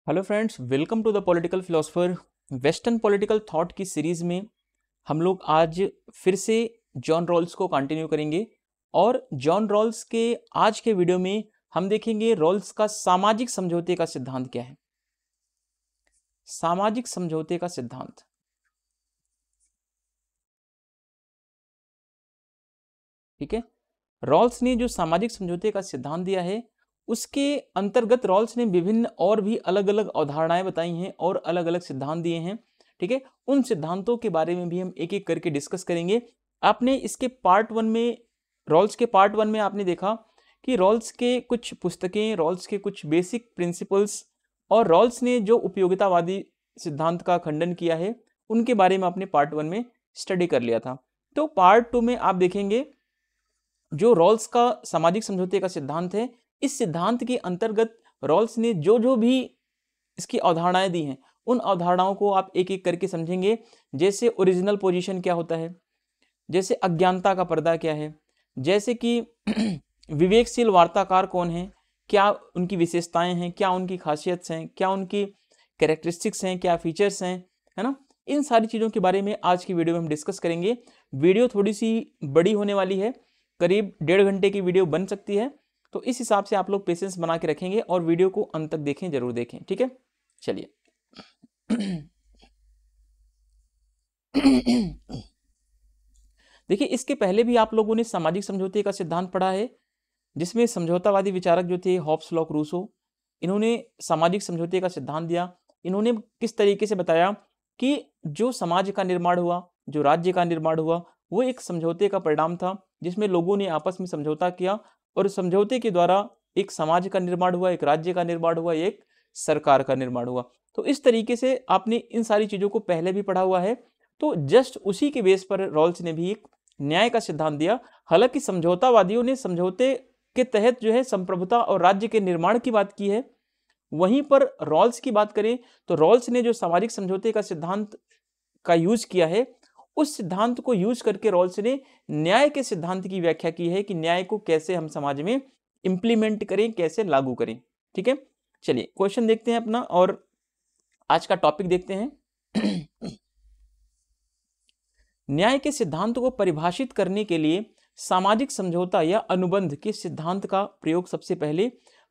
Hello friends, welcome to the political philosopher. Western political thought की series में हम लोग आज फिर से जॉन रॉल्स को कंटिन्यू करेंगे और जॉन रॉल्स के आज के वीडियो में हम देखेंगे रॉल्स का सामाजिक समझौते का सिद्धांत क्या है। सामाजिक समझौते का सिद्धांत, ठीक है। रॉल्स ने जो सामाजिक समझौते का सिद्धांत दिया है उसके अंतर्गत रॉल्स ने विभिन्न और भी अलग अलग अवधारणाएं बताई हैं और अलग अलग सिद्धांत दिए हैं, ठीक है। उन सिद्धांतों के बारे में भी हम एक एक करके डिस्कस करेंगे। आपने इसके पार्ट वन में, रॉल्स के पार्ट वन में आपने देखा कि रॉल्स के कुछ पुस्तकें, रॉल्स के कुछ बेसिक प्रिंसिपल्स और रॉल्स ने जो उपयोगितावादी सिद्धांत का खंडन किया है उनके बारे में आपने पार्ट वन में स्टडी कर लिया था। तो पार्ट टू में आप देखेंगे जो रॉल्स का सामाजिक समझौते का सिद्धांत है, इस सिद्धांत के अंतर्गत रॉल्स ने जो जो भी इसकी अवधारणाएं दी हैं उन अवधारणाओं को आप एक एक करके समझेंगे। जैसे ओरिजिनल पोजीशन क्या होता है, जैसे अज्ञानता का पर्दा क्या है, जैसे कि विवेकशील वार्ताकार कौन है, क्या उनकी विशेषताएं हैं, क्या उनकी खासियत हैं, क्या उनकी कैरेक्टरिस्टिक्स हैं, क्या फीचर्स हैं, है ना। इन सारी चीज़ों के बारे में आज की वीडियो में हम डिस्कस करेंगे। वीडियो थोड़ी सी बड़ी होने वाली है, करीब 1.5 घंटे की वीडियो बन सकती है, तो इस हिसाब से आप लोग पेशेंस बना के रखेंगे और वीडियो को अंत तक देखें, जरूर देखें, ठीक है। चलिए देखिए, इसके पहले भी आप लोगों ने सामाजिक समझौते का सिद्धांत पढ़ा है जिसमें समझौतावादी विचारक जो थे हॉब्स, लॉक, रूसो, इन्होंने सामाजिक समझौते का सिद्धांत दिया। इन्होंने किस तरीके से बताया कि जो समाज का निर्माण हुआ, जो राज्य का निर्माण हुआ, वो एक समझौते का परिणाम था जिसमें लोगों ने आपस में समझौता किया और समझौते के द्वारा एक समाज का निर्माण हुआ, एक राज्य का निर्माण हुआ, एक सरकार का निर्माण हुआ। तो इस तरीके से आपने इन सारी चीजों को पहले भी पढ़ा हुआ है। तो जस्ट उसी के बेस पर रॉल्स ने भी एक न्याय का सिद्धांत दिया। हालांकि समझौतावादियों ने समझौते के तहत जो है संप्रभुता और राज्य के निर्माण की बात की है, वहीं पर रॉल्स की बात करें तो रॉल्स ने जो सामाजिक समझौते का सिद्धांत का यूज किया है उस सिद्धांत को यूज करके रॉल्स ने न्याय के सिद्धांत की व्याख्या की है कि न्याय को कैसे हम समाज में इंप्लीमेंट करें, कैसे लागू करें, ठीक है। चलिए क्वेश्चन देखते हैं अपना और आज का टॉपिक देखते हैं। न्याय के सिद्धांत को परिभाषित करने के लिए सामाजिक समझौता या अनुबंध के सिद्धांत का प्रयोग सबसे पहले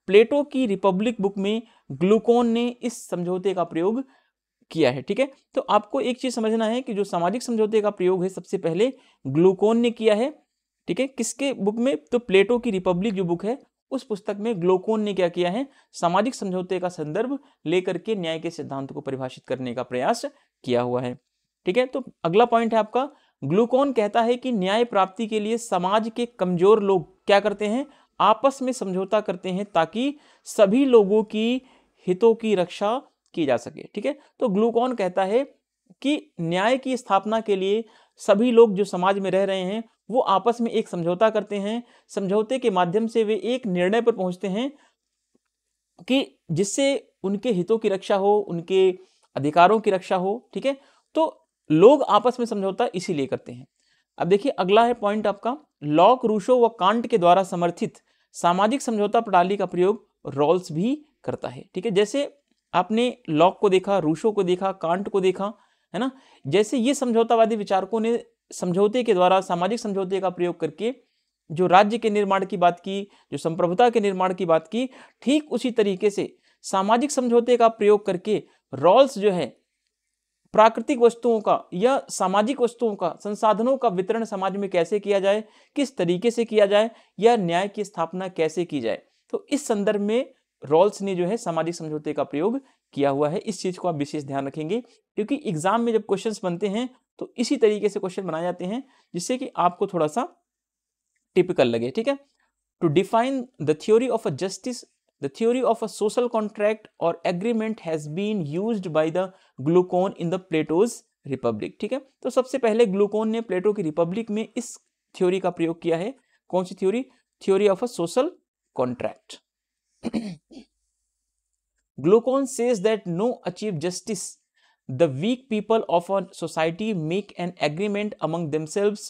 प्लेटो की रिपब्लिक बुक में ग्लूकोन ने इस समझौते का प्रयोग किया है, ठीक है। तो आपको एक चीज समझना है कि जो सामाजिक समझौते का प्रयोग है सबसे पहले ग्लूकोन ने किया है, ठीक है। किसके बुक में? तो प्लेटो की रिपब्लिक जो बुक है उस पुस्तक में ग्लूकोन ने क्या किया है, सामाजिक समझौते का संदर्भ लेकर के न्याय के सिद्धांत को परिभाषित करने का प्रयास किया हुआ है, ठीक है। तो अगला पॉइंट है आपका, ग्लूकोन कहता है कि न्याय प्राप्ति के लिए समाज के कमजोर लोग क्या करते हैं, आपस में समझौता करते हैं ताकि सभी लोगों की हितों की रक्षा की जा सके, ठीक है। तो ग्लूकोन कहता है कि न्याय की स्थापना के लिए सभी लोग जो समाज में रह रहे हैं वो आपस में एक समझौता करते हैं। समझौते के माध्यम से वे एक निर्णय पर पहुंचते हैं कि जिससे उनके हितों की रक्षा हो, उनके अधिकारों की रक्षा हो, ठीक है। तो लोग आपस में समझौता इसीलिए करते हैं। अब देखिए अगला है पॉइंट आपका, लॉक, रूसो व कांट के द्वारा समर्थित सामाजिक समझौता प्रणाली का प्रयोग रॉल्स भी करता है, ठीक है। जैसे आपने लॉक को देखा, रूसो को देखा, कांट को देखा, है ना। जैसे ये समझौतावादी विचारकों ने समझौते के द्वारा, सामाजिक समझौते का प्रयोग करके जो राज्य के निर्माण की बात की, जो संप्रभुता के निर्माण की बात की, ठीक उसी तरीके से सामाजिक समझौते का प्रयोग करके रॉल्स जो है प्राकृतिक वस्तुओं का या सामाजिक वस्तुओं का, संसाधनों का वितरण समाज में कैसे किया जाए, किस तरीके से किया जाए, या न्याय की स्थापना कैसे की जाए, तो इस संदर्भ में रॉल्स ने जो है सामाजिक समझौते का प्रयोग किया हुआ है। इस चीज को आप विशेष ध्यान रखेंगे क्योंकि एग्जाम में जब क्वेश्चंस बनते हैं तो इसी तरीके से क्वेश्चन बनाए जाते हैं जिससे कि आपको थोड़ा सा टिपिकल लगे, ठीक है। To define the theory of a justice, the theory of a social contract or agreement has been used by the Glaucon in the Plato's Republic, ठीक है। तो सबसे पहले ग्लूकोन ने प्लेटो की रिपब्लिक में इस थ्योरी का प्रयोग किया है। कौन सी theory? Theory of a social contract. Glaucon says that no achieve justice, the weak people of a society make an agreement among themselves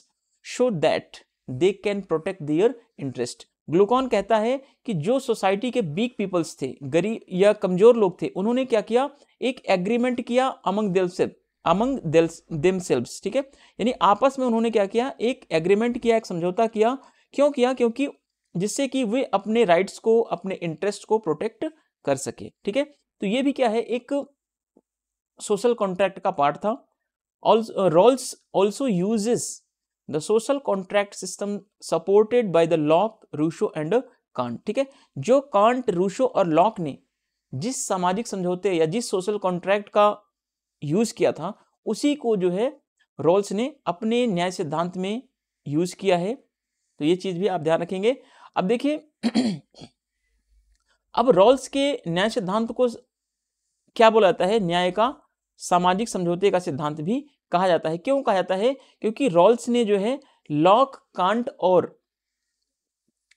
so that they can protect their interest. Glucon कहता है कि जो society के week peoples थे, गरीब या कमजोर लोग थे, उन्होंने क्या किया, एक एग्रीमेंट किया अमंग देमसेल्व्स, ठीक है, यानी आपस में उन्होंने क्या किया, एक एग्रीमेंट किया, एक समझौता किया। क्यों किया? क्योंकि जिससे कि वे अपने राइट्स को, अपने इंटरेस्ट को प्रोटेक्ट कर सके, ठीक है। तो ये भी क्या है, एक सोशल कॉन्ट्रैक्ट का पार्ट था। Rawls also uses the social contract system supported by the Locke, Rousseau and Kant, ठीक है। जो कांट, रूसो और लॉक ने जिस सामाजिक समझौते या जिस सोशल कॉन्ट्रैक्ट का यूज किया था, उसी को जो है रॉल्स ने अपने न्याय सिद्धांत में यूज किया है। तो ये चीज भी आप ध्यान रखेंगे। अब देखिए अब रॉल्स के न्याय सिद्धांत को क्या बोला जाता है? न्याय का सामाजिक समझौते का सिद्धांत भी कहा जाता है। क्यों कहा जाता है? क्योंकि रॉल्स ने जो है लॉक, कांट और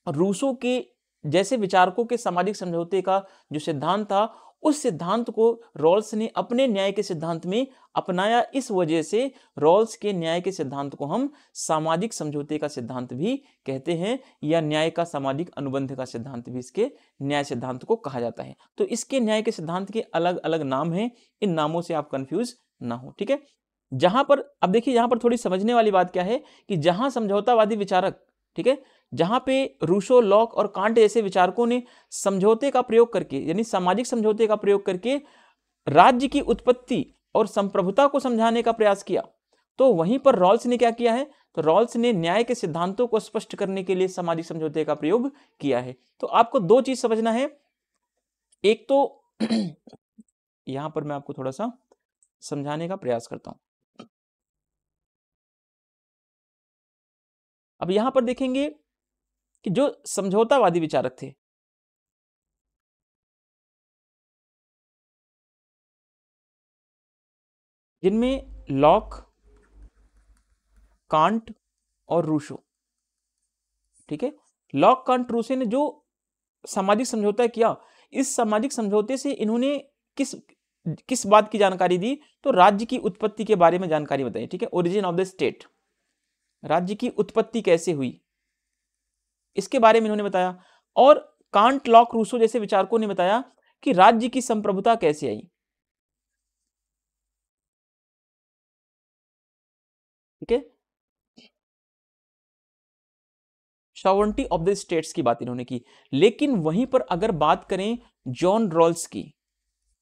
रूसो के जैसे विचारकों के सामाजिक समझौते का जो सिद्धांत था, उस सिद्धांत को रॉल्स ने अपने न्याय के सिद्धांत में अपनाया। इस वजह से रॉल्स के न्याय के सिद्धांत को हम सामाजिक समझौते का सिद्धांत भी कहते हैं, या न्याय का सामाजिक अनुबंध का सिद्धांत भी इसके न्याय सिद्धांत को कहा जाता है। तो इसके न्याय के सिद्धांत के अलग अलग नाम हैं, इन नामों से आप कंफ्यूज ना हो, ठीक है। जहां पर अब देखिए, यहां पर थोड़ी समझने वाली बात क्या है कि जहां समझौतावादी विचारक, ठीक है, जहां पे रूसो, लॉक और कांट जैसे विचारकों ने समझौते का प्रयोग करके, यानी सामाजिक समझौते का प्रयोग करके राज्य की उत्पत्ति और संप्रभुता को समझाने का प्रयास किया, तो वहीं पर रॉल्स ने क्या किया है? तो रॉल्स ने न्याय के सिद्धांतों को स्पष्ट करने के लिए सामाजिक समझौते का प्रयोग किया है। तो आपको दो चीज समझना है। एक तो यहां पर मैं आपको थोड़ा सा समझाने का प्रयास करता हूं। अब यहां पर देखेंगे कि जो समझौतावादी विचारक थे, जिनमें लॉक, कांट और रूसो, ठीक है, लॉक, कांट, रूसो ने जो सामाजिक समझौता किया, इस सामाजिक समझौते से इन्होंने किस किस बात की जानकारी दी? तो राज्य की उत्पत्ति के बारे में जानकारी बताई, ठीक है, ओरिजिन ऑफ द स्टेट, राज्य की उत्पत्ति कैसे हुई, इसके बारे में इन्होंने बताया। और कांट, लॉक, रूसो जैसे विचारकों ने बताया कि राज्य की संप्रभुता कैसे आई, ठीक है, सॉवरेनिटी ऑफ द स्टेट्स की बात इन्होंने की। लेकिन वहीं पर अगर बात करें जॉन रॉल्स की,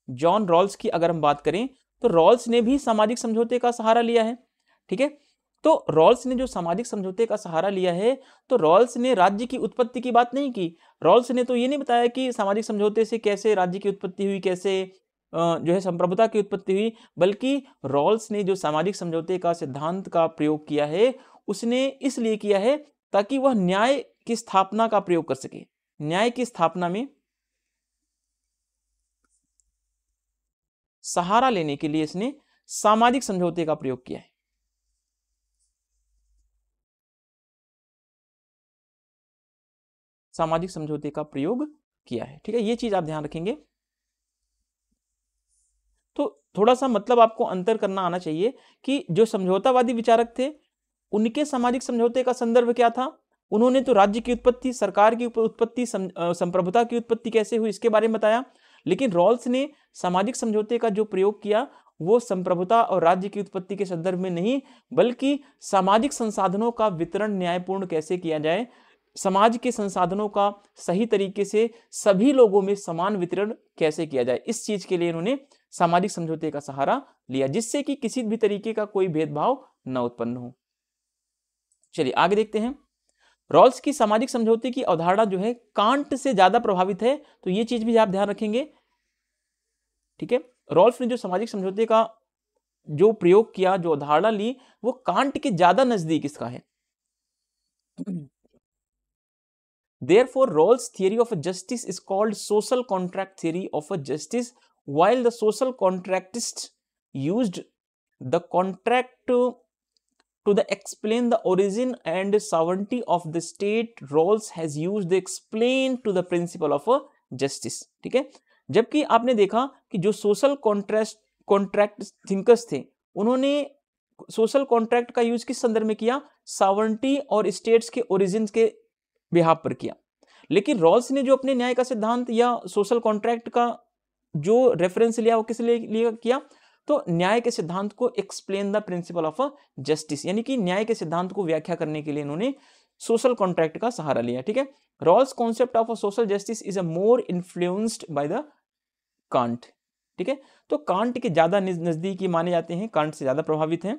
जॉन रॉल्स की अगर हम बात करें, तो रॉल्स ने भी सामाजिक समझौते का सहारा लिया है, ठीक है। तो रॉल्स ने जो सामाजिक समझौते का सहारा लिया है, तो रॉल्स ने राज्य की उत्पत्ति की बात नहीं की। रॉल्स ने तो ये नहीं बताया कि सामाजिक समझौते से कैसे राज्य की उत्पत्ति हुई, कैसे जो है संप्रभुता की उत्पत्ति हुई, बल्कि रॉल्स ने जो सामाजिक समझौते का सिद्धांत का प्रयोग किया है, उसने इसलिए किया है ताकि वह न्याय की स्थापना का प्रयोग कर सके। न्याय की स्थापना में सहारा लेने के लिए इसने सामाजिक समझौते का प्रयोग किया है। सामाजिक समझौते का प्रयोग किया है, ठीक है, ये चीज आप ध्यान रखेंगे। तो थोड़ा सा मतलब आपको अंतर करना आना चाहिए कि जो समझौतावादी विचारक थे, उनके सामाजिक समझौते का संदर्भ क्या था? उन्होंने तो राज्य की उत्पत्ति, सरकार की उत्पत्ति, संप्रभुता की उत्पत्ति कैसे हुई, इसके बारे में बताया। लेकिन रॉल्स ने सामाजिक समझौते का जो प्रयोग किया, वो संप्रभुता और राज्य की उत्पत्ति के संदर्भ में नहीं, बल्कि सामाजिक संसाधनों का वितरण न्यायपूर्ण कैसे किया जाए, समाज के संसाधनों का सही तरीके से सभी लोगों में समान वितरण कैसे किया जाए, इस चीज के लिए इन्होंने सामाजिक समझौते का सहारा लिया, जिससे कि किसी भी तरीके का कोई भेदभाव न उत्पन्न हो। चलिए आगे देखते हैं। रॉल्स की सामाजिक समझौते की अवधारणा जो है कांट से ज्यादा प्रभावित है, तो ये चीज भी आप ध्यान रखेंगे, ठीक है। रॉल्स ने जो सामाजिक समझौते का जो प्रयोग किया, जो अवधारणा ली, वो कांट के ज्यादा नजदीक इसका है। Therefore, Rawls' theory of justice is called social contract theory of justice, while the social contractists used the contract to explain the origin and sovereignty of the state. Rawls has used the explain to the principle of justice, ठीक है। जबकि आपने देखा कि जो social contract thinkers थे, उन्होंने social contract का यूज किस संदर्भ में किया? सॉवरेनिटी और स्टेट्स के ओरिजिन के बिहाफ पर किया। लेकिन रॉल्स ने जो अपने न्याय का सिद्धांत या सोशल कॉन्ट्रैक्ट का जो रेफरेंस लिया वो किस लिए किया, तो न्याय के सिद्धांत को explain the principle of justice, यानी कि न्याय के सिद्धांत को व्याख्या करने के लिए इन्होंने सोशल कॉन्ट्रैक्ट का सहारा लिया। ठीक है, Rawls concept of social justice is a more influenced by the Kant. ठीक है, तो कांट के ज्यादा नजदीकी माने जाते हैं, कांट से ज्यादा प्रभावित हैं,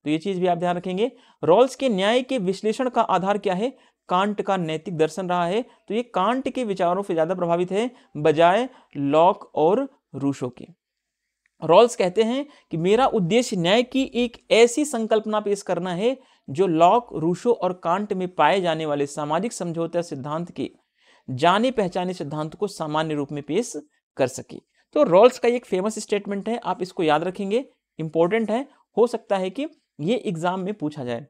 तो ये चीज भी आप ध्यान रखेंगे। रॉल्स के न्याय के विश्लेषण का आधार क्या है, कांट का नैतिक दर्शन रहा है, तो ये कांट के विचारों से ज्यादा प्रभावित है बजाय लॉक और रूसो के। रॉल्स कहते हैं कि मेरा उद्देश्य न्याय की एक ऐसी संकल्पना पेश करना है जो लॉक, रूसो और कांट में पाए जाने वाले सामाजिक समझौता सिद्धांत के जाने पहचाने सिद्धांत को सामान्य रूप में पेश कर सके। तो रॉल्स का एक फेमस स्टेटमेंट है, आप इसको याद रखेंगे, इंपॉर्टेंट है, हो सकता है कि ये एग्जाम में पूछा जाए।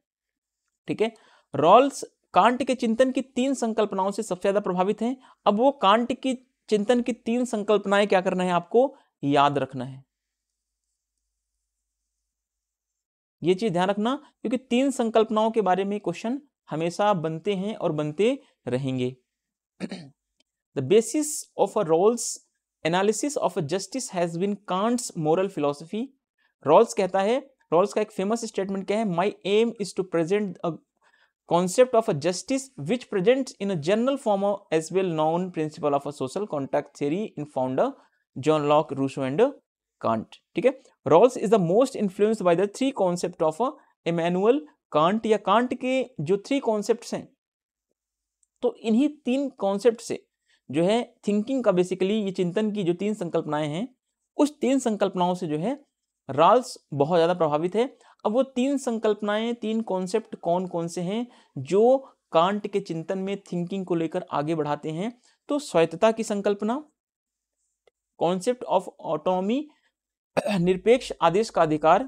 ठीक है, रॉल्स कांट के चिंतन की 3 संकल्पनाओं से सबसे ज्यादा प्रभावित हैं। अब वो कांट की चिंतन की 3 संकल्पनाएं क्या करना है, आपको याद रखना है, ये चीज ध्यान रखना, क्योंकि 3 संकल्पनाओं के बारे में क्वेश्चन हमेशा बनते हैं और बनते रहेंगे। The basis of a Rawls analysis of a justice has been Kant's moral philosophy. Rawls कहता है, रॉल्स का एक फेमस स्टेटमेंट क्या है, my aim is to present a concept of a justice which presents in a general form as well known principle of a social contract theory in founder John Locke, Rousseau and Kant। ठीक है, Rawls is the most influenced by the 3 concept of Immanuel Kant, या can't के जो 3 concepts हैं, तो इन्हीं 3 concept से जो है थिंकिंग का बेसिकली ये चिंतन की जो 3 संकल्पनाएं हैं, उस 3 संकल्पनाओं से जो है रॉल्स बहुत ज्यादा प्रभावित है। अब वो 3 संकल्पनाएं, 3 कॉन्सेप्ट कौन कौन से हैं जो कांट के चिंतन में थिंकिंग को लेकर आगे बढ़ाते हैं, तो स्वायत्तता की संकल्पना, कॉन्सेप्ट ऑफ ऑटोनॉमी, निरपेक्ष आदेश का अधिकार,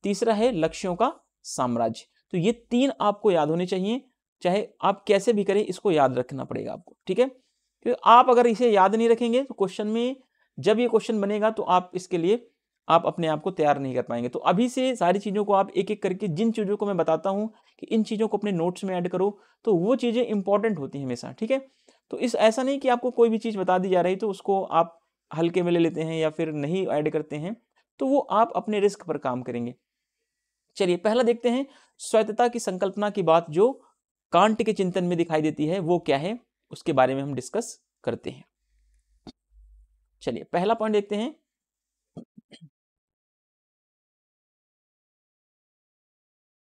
तीसरा है लक्ष्यों का साम्राज्य। तो ये 3 आपको याद होने चाहिए, चाहे आप कैसे भी करें, इसको याद रखना पड़ेगा आपको। ठीक है, क्योंकि आप अगर इसे याद नहीं रखेंगे तो क्वेश्चन में जब ये क्वेश्चन बनेगा तो आप इसके लिए आप अपने आप को तैयार नहीं कर पाएंगे। तो अभी से सारी चीज़ों को आप एक एक करके, जिन चीज़ों को मैं बताता हूँ कि इन चीज़ों को अपने नोट्स में ऐड करो, तो वो चीज़ें इंपॉर्टेंट होती हैं हमेशा। ठीक है, तो इस ऐसा नहीं कि आपको कोई भी चीज़ बता दी जा रही तो उसको आप हल्के में ले लेते हैं या फिर नहीं ऐड करते हैं, तो वो आप अपने रिस्क पर काम करेंगे। चलिए पहला देखते हैं, स्वायत्तता की संकल्पना की बात जो कांट के चिंतन में दिखाई देती है वो क्या है, उसके बारे में हम डिस्कस करते हैं। चलिए पहला पॉइंट देखते हैं,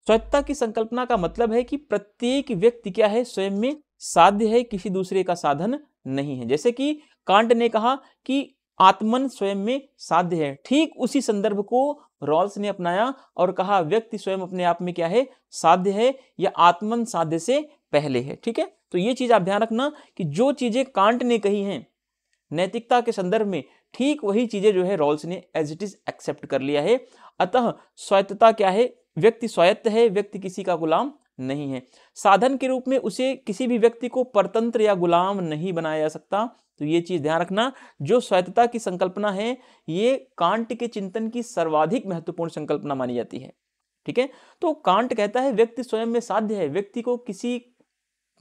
स्वायत्तता की संकल्पना का मतलब है कि प्रत्येक व्यक्ति क्या है, स्वयं में साध्य है, किसी दूसरे का साधन नहीं है। जैसे कि कांट ने कहा कि आत्मन स्वयं में साध्य है, ठीक उसी संदर्भ को रॉल्स ने अपनाया और कहा व्यक्ति स्वयं अपने आप में क्या है, साध्य है, या आत्मन साध्य से पहले है। ठीक है, तो ये चीज आप ध्यान रखना कि जो चीजें कांट ने कही हैं नैतिकता के संदर्भ में, ठीक वही चीजें जो है रॉल्स ने एज इट इज एक्सेप्ट कर लिया है। अतः स्वायत्तता क्या है, व्यक्ति स्वायत्त है, व्यक्ति किसी का गुलाम नहीं है। साधन के रूप में उसे किसी भी व्यक्ति को परतंत्र या गुलाम नहीं बनाया जा सकता। तो ये चीज ध्यान रखना, जो स्वायत्तता की संकल्पना है ये कांट के चिंतन की सर्वाधिक महत्वपूर्ण संकल्पना मानी जाती है। ठीक है, तो कांट कहता है व्यक्ति स्वयं में साध्य है, व्यक्ति को किसी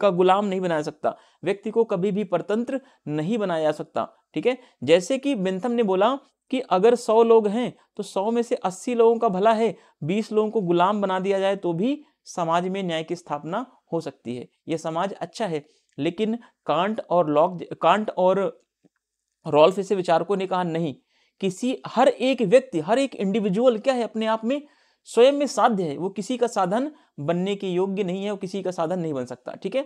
का गुलाम नहीं बनाया सकता, व्यक्ति को कभी भी परतंत्र नहीं बनाया जा सकता। ठीक है, जैसे कि बेंथम ने बोला कि अगर 100 लोग हैं तो 100 में से 80 लोगों का भला है, 20 लोगों को गुलाम बना दिया जाए तो भी समाज में न्याय की स्थापना हो सकती है, यह समाज अच्छा है। लेकिन कांट और रॉल्फ ऐसे विचारकों ने कहा नहीं, हर एक व्यक्ति, हर एक इंडिविजुअल क्या है, अपने आप में स्वयं में साध्य है, वो किसी का साधन बनने के योग्य नहीं है, वो किसी का साधन नहीं बन सकता। ठीक है,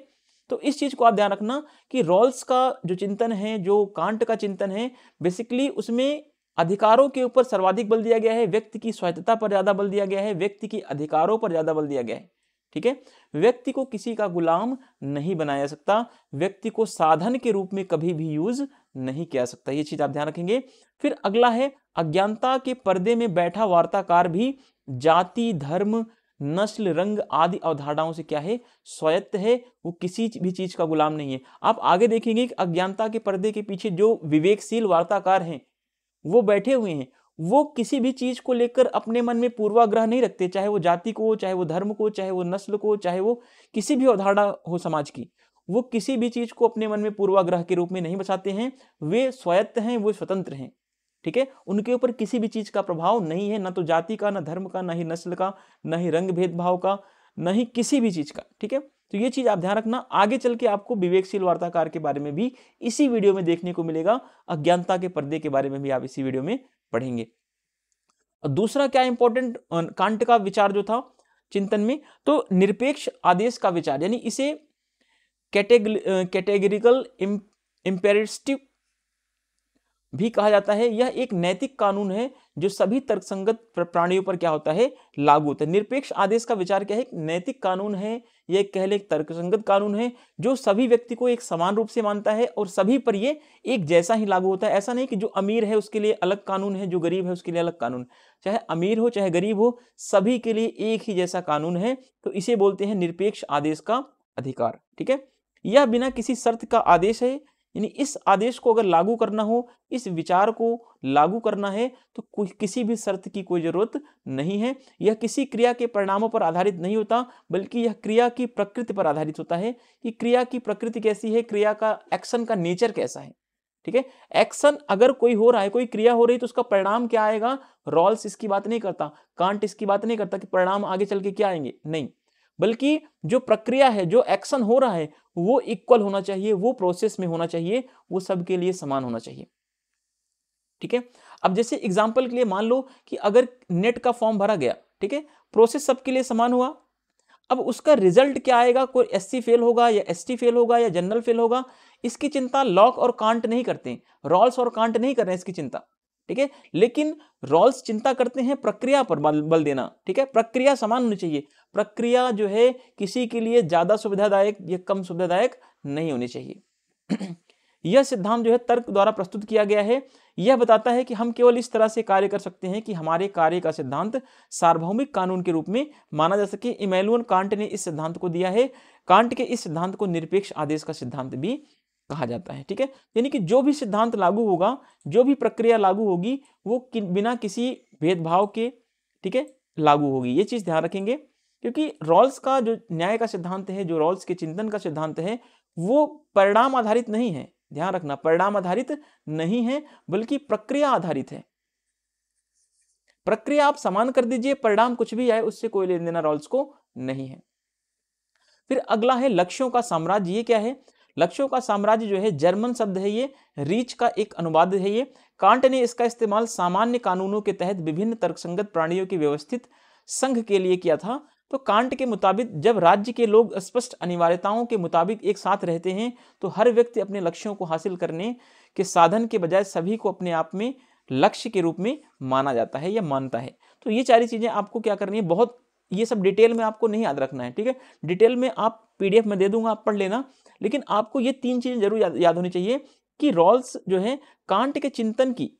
तो इस चीज को आप ध्यान रखना कि रॉल्स का जो चिंतन है, जो कांट का चिंतन है, बेसिकली उसमें अधिकारों के ऊपर सर्वाधिक बल दिया गया है, व्यक्ति की स्वायत्तता पर ज्यादा बल दिया गया है, व्यक्ति के अधिकारों पर ज्यादा बल दिया गया है। ठीक है, व्यक्ति को किसी का गुलाम नहीं बनाया जा सकता, व्यक्ति को साधन के रूप में कभी भी यूज नहीं किया सकता, ये चीज आप ध्यान रखेंगे। फिर अगला है, अज्ञानता के पर्दे में बैठा वार्ताकार भी जाति, धर्म, नस्ल, रंग आदि अवधारणाओं से क्या है, स्वायत्त है, वो किसी भी चीज का गुलाम नहीं है। आप आगे देखेंगे कि अज्ञानता के पर्दे के पीछे जो विवेकशील वार्ताकार हैं वो बैठे हुए हैं, वो किसी भी चीज को लेकर अपने मन में पूर्वाग्रह नहीं रखते, चाहे वो जाति को, चाहे वो धर्म को, चाहे वो नस्ल को, चाहे वो किसी भी अवधारणा हो समाज की, वो किसी भी चीज को अपने मन में पूर्वाग्रह के रूप में नहीं बसाते हैं, वे स्वायत्त हैं, वो स्वतंत्र हैं। ठीक है, उनके ऊपर किसी भी चीज का प्रभाव नहीं है, ना तो जाति का, ना धर्म का, ना ही नस्ल का, ना ही रंग भेदभाव का, ना ही किसी भी चीज का। ठीक है, तो ये चीज आप ध्यान रखना। आगे चल के आपको विवेकशील वार्ताकार के बारे में भी इसी वीडियो में देखने को मिलेगा, अज्ञानता के पर्दे के बारे में भी आप इसी वीडियो में पढ़ेंगे। और दूसरा क्या इंपॉर्टेंट कांट का विचार जो था चिंतन में, तो निरपेक्ष आदेश का विचार, यानी इसे कैटेगरिकल इंपेरेटिव भी कहा जाता है। यह एक नैतिक कानून है जो सभी तर्कसंगत प्राणियों पर क्या होता है, लागू होता है। निरपेक्ष आदेश का विचार क्या है, नैतिक कानून है, यह कह ले तर्कसंगत कानून है जो सभी व्यक्ति को एक समान रूप से मानता है और सभी पर ये एक जैसा ही लागू होता है। ऐसा नहीं कि जो अमीर है उसके लिए अलग कानून है, जो गरीब है उसके लिए अलग कानून, चाहे अमीर हो चाहे गरीब हो, सभी के लिए एक ही जैसा कानून है। तो इसे बोलते हैं निरपेक्ष आदेश का अधिकार। ठीक है, यह बिना किसी शर्त का आदेश है, यानी इस आदेश को अगर लागू करना हो, इस विचार को लागू करना है, तो किसी भी शर्त की कोई जरूरत नहीं है। यह किसी क्रिया के परिणामों पर आधारित नहीं होता, बल्कि यह क्रिया की प्रकृति पर आधारित होता है कि क्रिया की प्रकृति कैसी है, क्रिया का एक्शन का नेचर कैसा है। ठीक है, एक्शन अगर कोई हो रहा है, कोई क्रिया हो रही है, तो उसका परिणाम क्या आएगा, रॉल्स इसकी बात नहीं करता, कांट इसकी बात नहीं करता कि परिणाम आगे चल के क्या आएंगे, नहीं, बल्कि जो प्रक्रिया है, जो एक्शन हो रहा है, वो इक्वल होना चाहिए, वो प्रोसेस में होना चाहिए, वो सबके लिए समान होना चाहिए। ठीक है, अब जैसे एग्जांपल के लिए मान लो कि अगर नेट का फॉर्म भरा गया, ठीक है, प्रोसेस सबके लिए समान हुआ, अब उसका रिजल्ट क्या आएगा, कोई एससी फेल होगा या एसटी फेल होगा या जनरल फेल होगा, इसकी चिंता लॉक और कांट नहीं करते, रॉल्स और कांट नहीं कर रहे हैं इसकी चिंता। ठीक है, लेकिन रॉल्स चिंता करते हैं प्रक्रिया पर बल देना। ठीक है, प्रक्रिया समान होनी चाहिए, प्रक्रिया जो है किसी के लिए ज्यादा सुविधादायक या कम सुविधादायक नहीं होनी चाहिए। यह सिद्धांत जो है तर्क द्वारा प्रस्तुत किया गया है। यह बताता है कि हम केवल इस तरह से कार्य कर सकते हैं कि हमारे कार्य का सिद्धांत सार्वभौमिक कानून के रूप में माना जा सके। इमैनुअल कांट ने इस सिद्धांत को दिया है। कांट के इस सिद्धांत को निरपेक्ष आदेश का सिद्धांत भी कहा जाता है। ठीक है, यानी कि जो भी सिद्धांत लागू होगा, जो भी प्रक्रिया लागू होगी, वो बिना किसी भेदभाव के, ठीक है, लागू होगी। ये चीज ध्यान रखेंगे, क्योंकि रॉल्स का जो न्याय का सिद्धांत है, जो रॉल्स के चिंतन का सिद्धांत है, वो परिणाम आधारित नहीं है। ध्यान रखना, परिणाम आधारित नहीं है, बल्कि प्रक्रिया आधारित है। प्रक्रिया आप समान कर दीजिए, परिणाम कुछ भी आए उससे कोई लेना देना रॉल्स को नहीं है। फिर अगला है लक्ष्यों का साम्राज्य। ये क्या है, लक्ष्यों का साम्राज्य जो है जर्मन शब्द है, ये रीच का एक अनुवाद है। ये कांट ने इसका इस्तेमाल सामान्य कानूनों के तहत विभिन्न तर्कसंगत प्राणियों की व्यवस्थित संघ के लिए किया था। तो कांट के मुताबिक जब राज्य के लोग स्पष्ट अनिवार्यताओं के मुताबिक एक साथ रहते हैं, तो हर व्यक्ति अपने लक्ष्यों को हासिल करने के साधन के बजाय सभी को अपने आप में लक्ष्य के रूप में माना जाता है या मानता है। तो ये सारी चीजें आपको क्या करनी है, बहुत ये सब डिटेल में आपको नहीं याद रखना है। ठीक है, डिटेल में आप पीडीएफ में दे दूंगा, आप पढ़ लेना, लेकिन आपको ये तीन चीजें जरूर याद होनी चाहिए कि रॉल्स जो है कांट के चिंतन की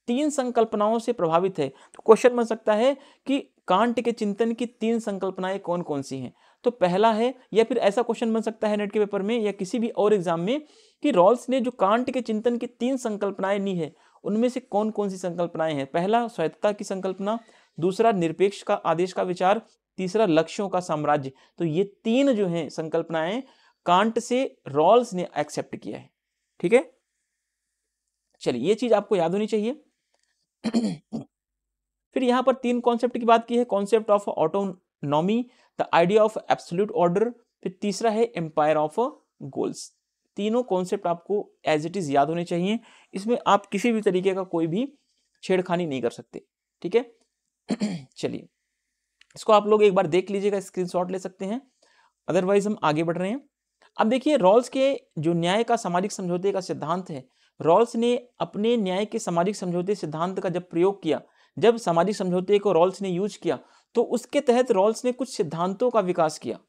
तीन संकल्पनाओं से प्रभावित है। तो क्वेश्चन बन सकता है कि कांट के चिंतन की तीन संकल्पनाएं कौन कौन सी हैं। तो पहला है, या फिर ऐसा क्वेश्चन बन सकता है नेट के पेपर में या किसी भी और एग्जाम में, कि रॉल्स ने जो कांट के चिंतन की तीन संकल्पनाएं ली है, उनमें से कौन कौन सी संकल्पनाएं हैं। पहला स्वायत्तता की संकल्पना, दूसरा निरपेक्ष का आदेश का विचार, तीसरा लक्ष्यों का साम्राज्य। तो ये तीन जो हैं संकल्पनाएं कांट से रॉल्स ने एक्सेप्ट किया है। ठीक है, चलिए ये चीज आपको याद होनी चाहिए। फिर यहां पर तीन कॉन्सेप्ट की बात की है, concept of autonomy, the idea of absolute order, फिर तीसरा है एम्पायर ऑफ गोल्स। तीनों कॉन्सेप्ट आपको एज इट इज याद होने चाहिए, इसमें आप किसी भी तरीके का कोई भी छेड़खानी नहीं कर सकते। ठीक है, चलिए इसको आप लोग एक बार देख लीजिएगा, स्क्रीनशॉट ले सकते हैं, अदरवाइज हम आगे बढ़ रहे हैं। अब देखिए रॉल्स के जो न्याय का सामाजिक समझौते का सिद्धांत है, रॉल्स ने अपने न्याय के सामाजिक समझौते सिद्धांत का जब प्रयोग किया, जब सामाजिक समझौते को रॉल्स ने यूज किया, तो उसके तहत रॉल्स ने कुछ सिद्धांतों का विकास किया।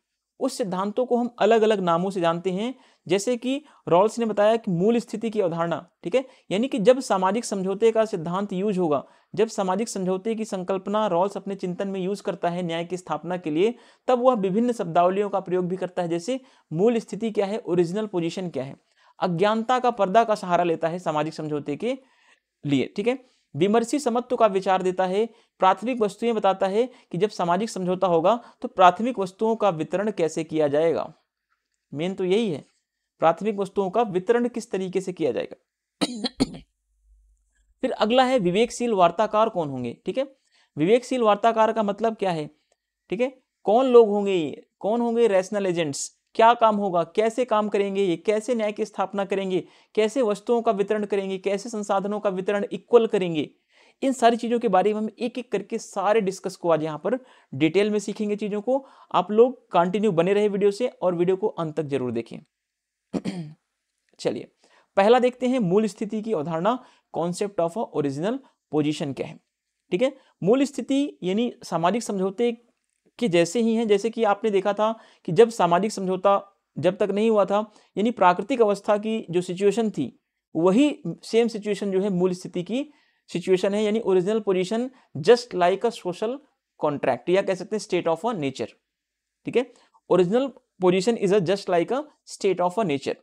उस सिद्धांतों को हम अलग अलग नामों से जानते हैं, जैसे कि रॉल्स ने बताया कि मूल स्थिति की अवधारणा। ठीक है, यानी कि जब सामाजिक समझौते का सिद्धांत यूज होगा, जब सामाजिक समझौते की संकल्पना रॉल्स अपने चिंतन में यूज करता है न्याय की स्थापना के लिए, तब वह विभिन्न शब्दावलियों का प्रयोग भी करता है। जैसे मूल स्थिति क्या है, ओरिजिनल पोजीशन क्या है, अज्ञानता का पर्दा का सहारा लेता है सामाजिक समझौते के लिए। ठीक है, विमर्शी समत्व का विचार देता है, प्राथमिक वस्तुएं बताता है कि जब सामाजिक समझौता होगा तो प्राथमिक वस्तुओं का वितरण कैसे किया जाएगा। मेन तो यही है, प्राथमिक वस्तुओं का वितरण किस तरीके से किया जाएगा। फिर अगला है विवेकशील वार्ताकार कौन होंगे। ठीक है, विवेकशील वार्ताकार का मतलब क्या है। ठीक है, कौन लोग होंगे ये, कौन होंगे रैशनल एजेंट्स, क्या काम होगा, कैसे काम करेंगे ये, कैसे न्याय की स्थापना करेंगे, कैसे वस्तुओं का वितरण करेंगे, कैसे संसाधनों का वितरण इक्वल करेंगे। इन सारी चीजों के बारे में हम एक एक करके सारे डिस्कस को आज यहाँ पर डिटेल में सीखेंगे चीजों को। आप लोग कंटिन्यू बने रहे वीडियो से और वीडियो को अंत तक जरूर देखें। चलिए पहला देखते हैं मूल स्थिति की अवधारणा, कॉन्सेप्ट ऑफ ओरिजिनल पोजीशन क्या है। ठीक है, मूल स्थिति यानी सामाजिक समझौते के जैसे ही है, जैसे कि आपने देखा था कि जब सामाजिक समझौता जब तक नहीं हुआ था, यानी प्राकृतिक अवस्था की जो सिचुएशन थी वही सेम सिचुएशन जो है मूल स्थिति की सिचुएशन है, यानी ओरिजिनल पोजीशन जस्ट लाइक अ सोशल कॉन्ट्रैक्ट, या कह सकते हैं स्टेट ऑफ अ नेचर। ठीक है, original position is a just like a state of a nature,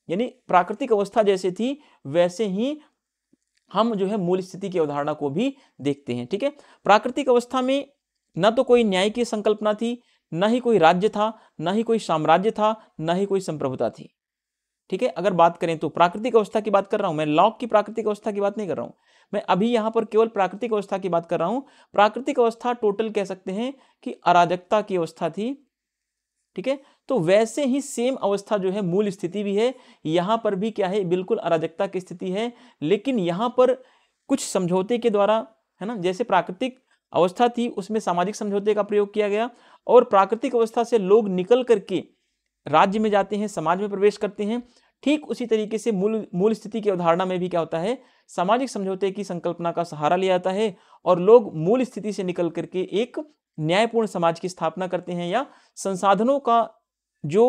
यानी प्राकृतिक अवस्था जैसे थी वैसे ही हम जो है मूल स्थिति की अवधारणा को भी देखते हैं। ठीक है, प्राकृतिक अवस्था में न तो कोई न्याय की संकल्पना थी, न ही कोई राज्य था, न ही कोई साम्राज्य था, न ही कोई संप्रभुता थी। ठीक है, अगर बात करें तो प्राकृतिक अवस्था की बात कर रहा हूं मैं, लॉक की प्राकृतिक अवस्था की बात नहीं कर रहा हूं मैं, अभी यहां पर केवल प्राकृतिक अवस्था की बात कर रहा हूं। प्राकृतिक अवस्था टोटल कह सकते हैं कि अराजकता की अवस्था थी। ठीक है, तो वैसे ही सेम अवस्था जो है मूल स्थिति भी है, यहां पर भी क्या है, बिल्कुल अराजकता की स्थिति है, लेकिन यहां पर कुछ समझौते के द्वारा, है ना, जैसे प्राकृतिक अवस्था थी उसमें सामाजिक समझौते का प्रयोग किया गया, और प्राकृतिक अवस्था से लोग निकल करके राज्य में जाते हैं, समाज में प्रवेश करते हैं। ठीक उसी तरीके से मूल स्थिति की अवधारणा में भी क्या होता है, सामाजिक समझौते की संकल्पना का सहारा लिया जाता है और लोग मूल स्थिति से निकल करके एक न्यायपूर्ण समाज की स्थापना करते हैं, या संसाधनों का जो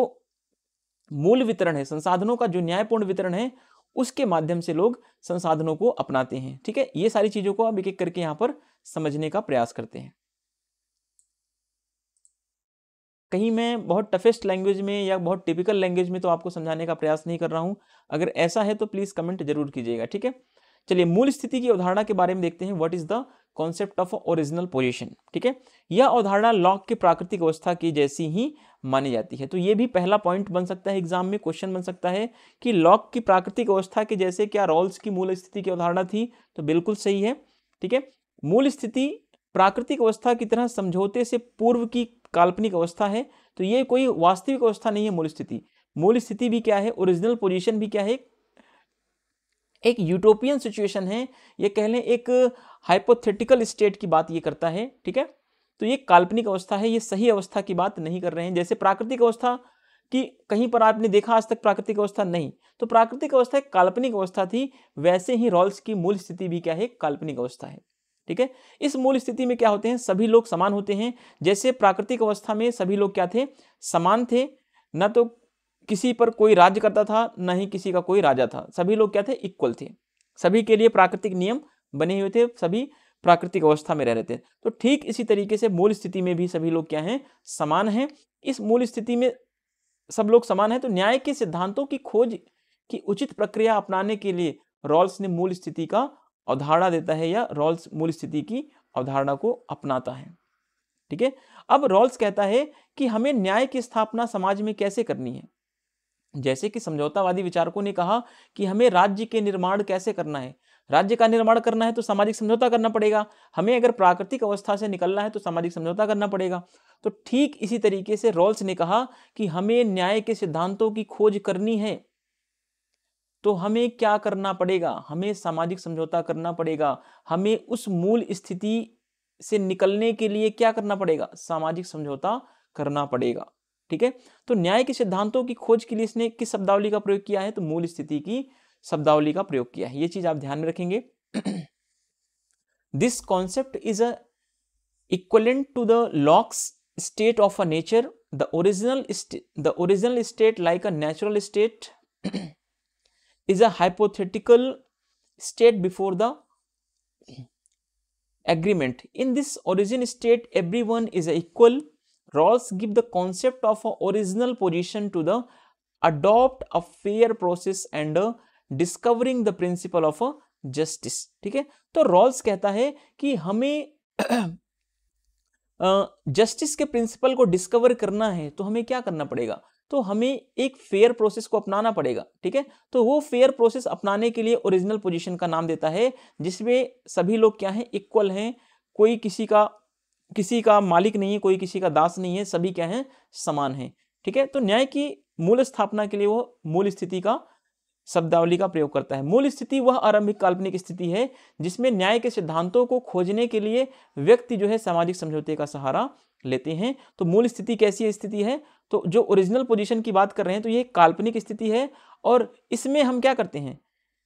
मूल वितरण है, संसाधनों का जो न्यायपूर्ण वितरण है, उसके माध्यम से लोग संसाधनों को अपनाते हैं। ठीक है, ये सारी चीजों को अब एक एक करके यहां पर समझने का प्रयास करते हैं। कहीं मैं बहुत टफेस्ट लैंग्वेज में या बहुत टिपिकल लैंग्वेज में तो आपको समझाने का प्रयास नहीं कर रहा हूं, अगर ऐसा है तो प्लीज कमेंट जरूर कीजिएगा। ठीक है, चलिए मूल स्थिति की अवधारणा के बारे में देखते हैं। What is the concept of original position. ठीक है, यह अवधारणा लॉक की प्राकृतिक अवस्था की जैसी ही मानी जाती है। तो यह भी पहला पॉइंट बन सकता है, एग्जाम में क्वेश्चन बन सकता है कि लॉक की प्राकृतिक अवस्था के जैसे क्या रॉल्स की मूल स्थिति की अवधारणा थी, तो बिल्कुल सही है। ठीक है, मूल स्थिति प्राकृतिक अवस्था की तरह समझौते से पूर्व की काल्पनिक अवस्था है, तो ये कोई वास्तविक अवस्था नहीं है। मूल स्थिति भी क्या है, ओरिजिनल पोजीशन भी क्या है, एक यूटोपियन सिचुएशन है, ये कह लें एक हाइपोथेटिकल स्टेट की बात ये करता है। ठीक है, तो ये काल्पनिक अवस्था है, ये सही अवस्था की बात नहीं कर रहे हैं। जैसे प्राकृतिक अवस्था की कहीं पर आपने देखा आज तक प्राकृतिक अवस्था नहीं, तो प्राकृतिक अवस्था एक काल्पनिक अवस्था थी, वैसे ही रॉल्स की मूल स्थिति भी क्या है, काल्पनिक अवस्था है। ठीक है, इस मूल स्थिति में क्या होते हैं, सभी लोग समान होते हैं। जैसे प्राकृतिक अवस्था में सभी लोग क्या थे, समान थे, न तो किसी पर कोई राज्य करता था, न ही किसी का कोई राजा था, सभी लोग क्या थे, इक्वल थे, सभी के लिए प्राकृतिक नियम बने हुए थे, सभी प्राकृतिक अवस्था में रह रहे थे। तो ठीक इसी तरीके से मूल स्थिति में भी सभी लोग क्या हैं, समान हैं। इस मूल स्थिति में सब लोग समान हैं, तो न्याय के सिद्धांतों की खोज की उचित प्रक्रिया अपनाने के लिए रॉल्स ने मूल स्थिति का अवधारणा देता है, या रॉल्स मूल स्थिति की अवधारणा को अपनाता है। ठीक है, अब रॉल्स कहता है कि हमें न्याय की स्थापना समाज में कैसे करनी है। जैसे कि समझौतावादी विचारकों ने कहा कि हमें राज्य के निर्माण कैसे करना है, राज्य का निर्माण करना है तो सामाजिक समझौता करना पड़ेगा, हमें अगर प्राकृतिक अवस्था से निकलना है तो सामाजिक समझौता करना पड़ेगा। तो ठीक इसी तरीके से रॉल्स ने कहा कि हमें न्याय के सिद्धांतों की खोज करनी है, तो हमें क्या करना पड़ेगा, हमें सामाजिक समझौता करना पड़ेगा, हमें उस मूल स्थिति से निकलने के लिए क्या करना पड़ेगा, सामाजिक समझौता करना पड़ेगा। ठीक है, तो न्याय के सिद्धांतों की खोज के लिए इसने किस शब्दावली का प्रयोग किया है, तो मूल स्थिति की शब्दावली का प्रयोग किया है। ये चीज आप ध्यान में रखेंगे। This concept is a equivalent to the Locke's state of a nature, the original state like a natural state is a hypothetical state before the agreement. In this origin state, everyone is equal. Rawls give the concept of a original position to the adopt a fair process and discovering the principle of justice. ठीक है, तो Rawls कहता है कि हमें justice के principal को discover करना है, तो हमें क्या करना पड़ेगा, तो हमें एक फेयर प्रोसेस को अपनाना पड़ेगा, ठीक है। तो वो फेयर प्रोसेस अपनाने के लिए ओरिजिनल पोजीशन का नाम देता है, जिसमें सभी लोग क्या हैं, इक्वल हैं, कोई किसी का मालिक नहीं है, कोई किसी का दास नहीं है, सभी क्या हैं, समान हैं, ठीक है। तो न्याय की मूल स्थापना के लिए वो मूल स्थिति का शब्दावली का प्रयोग करता है। मूल स्थिति वह आरंभिक काल्पनिक स्थिति है जिसमें न्याय के सिद्धांतों को खोजने के लिए व्यक्ति जो है सामाजिक समझौते का सहारा लेते हैं। तो मूल स्थिति कैसी स्थिति है, तो जो ओरिजिनल पोजीशन की बात कर रहे हैं तो ये काल्पनिक स्थिति है, और इसमें हम क्या करते हैं,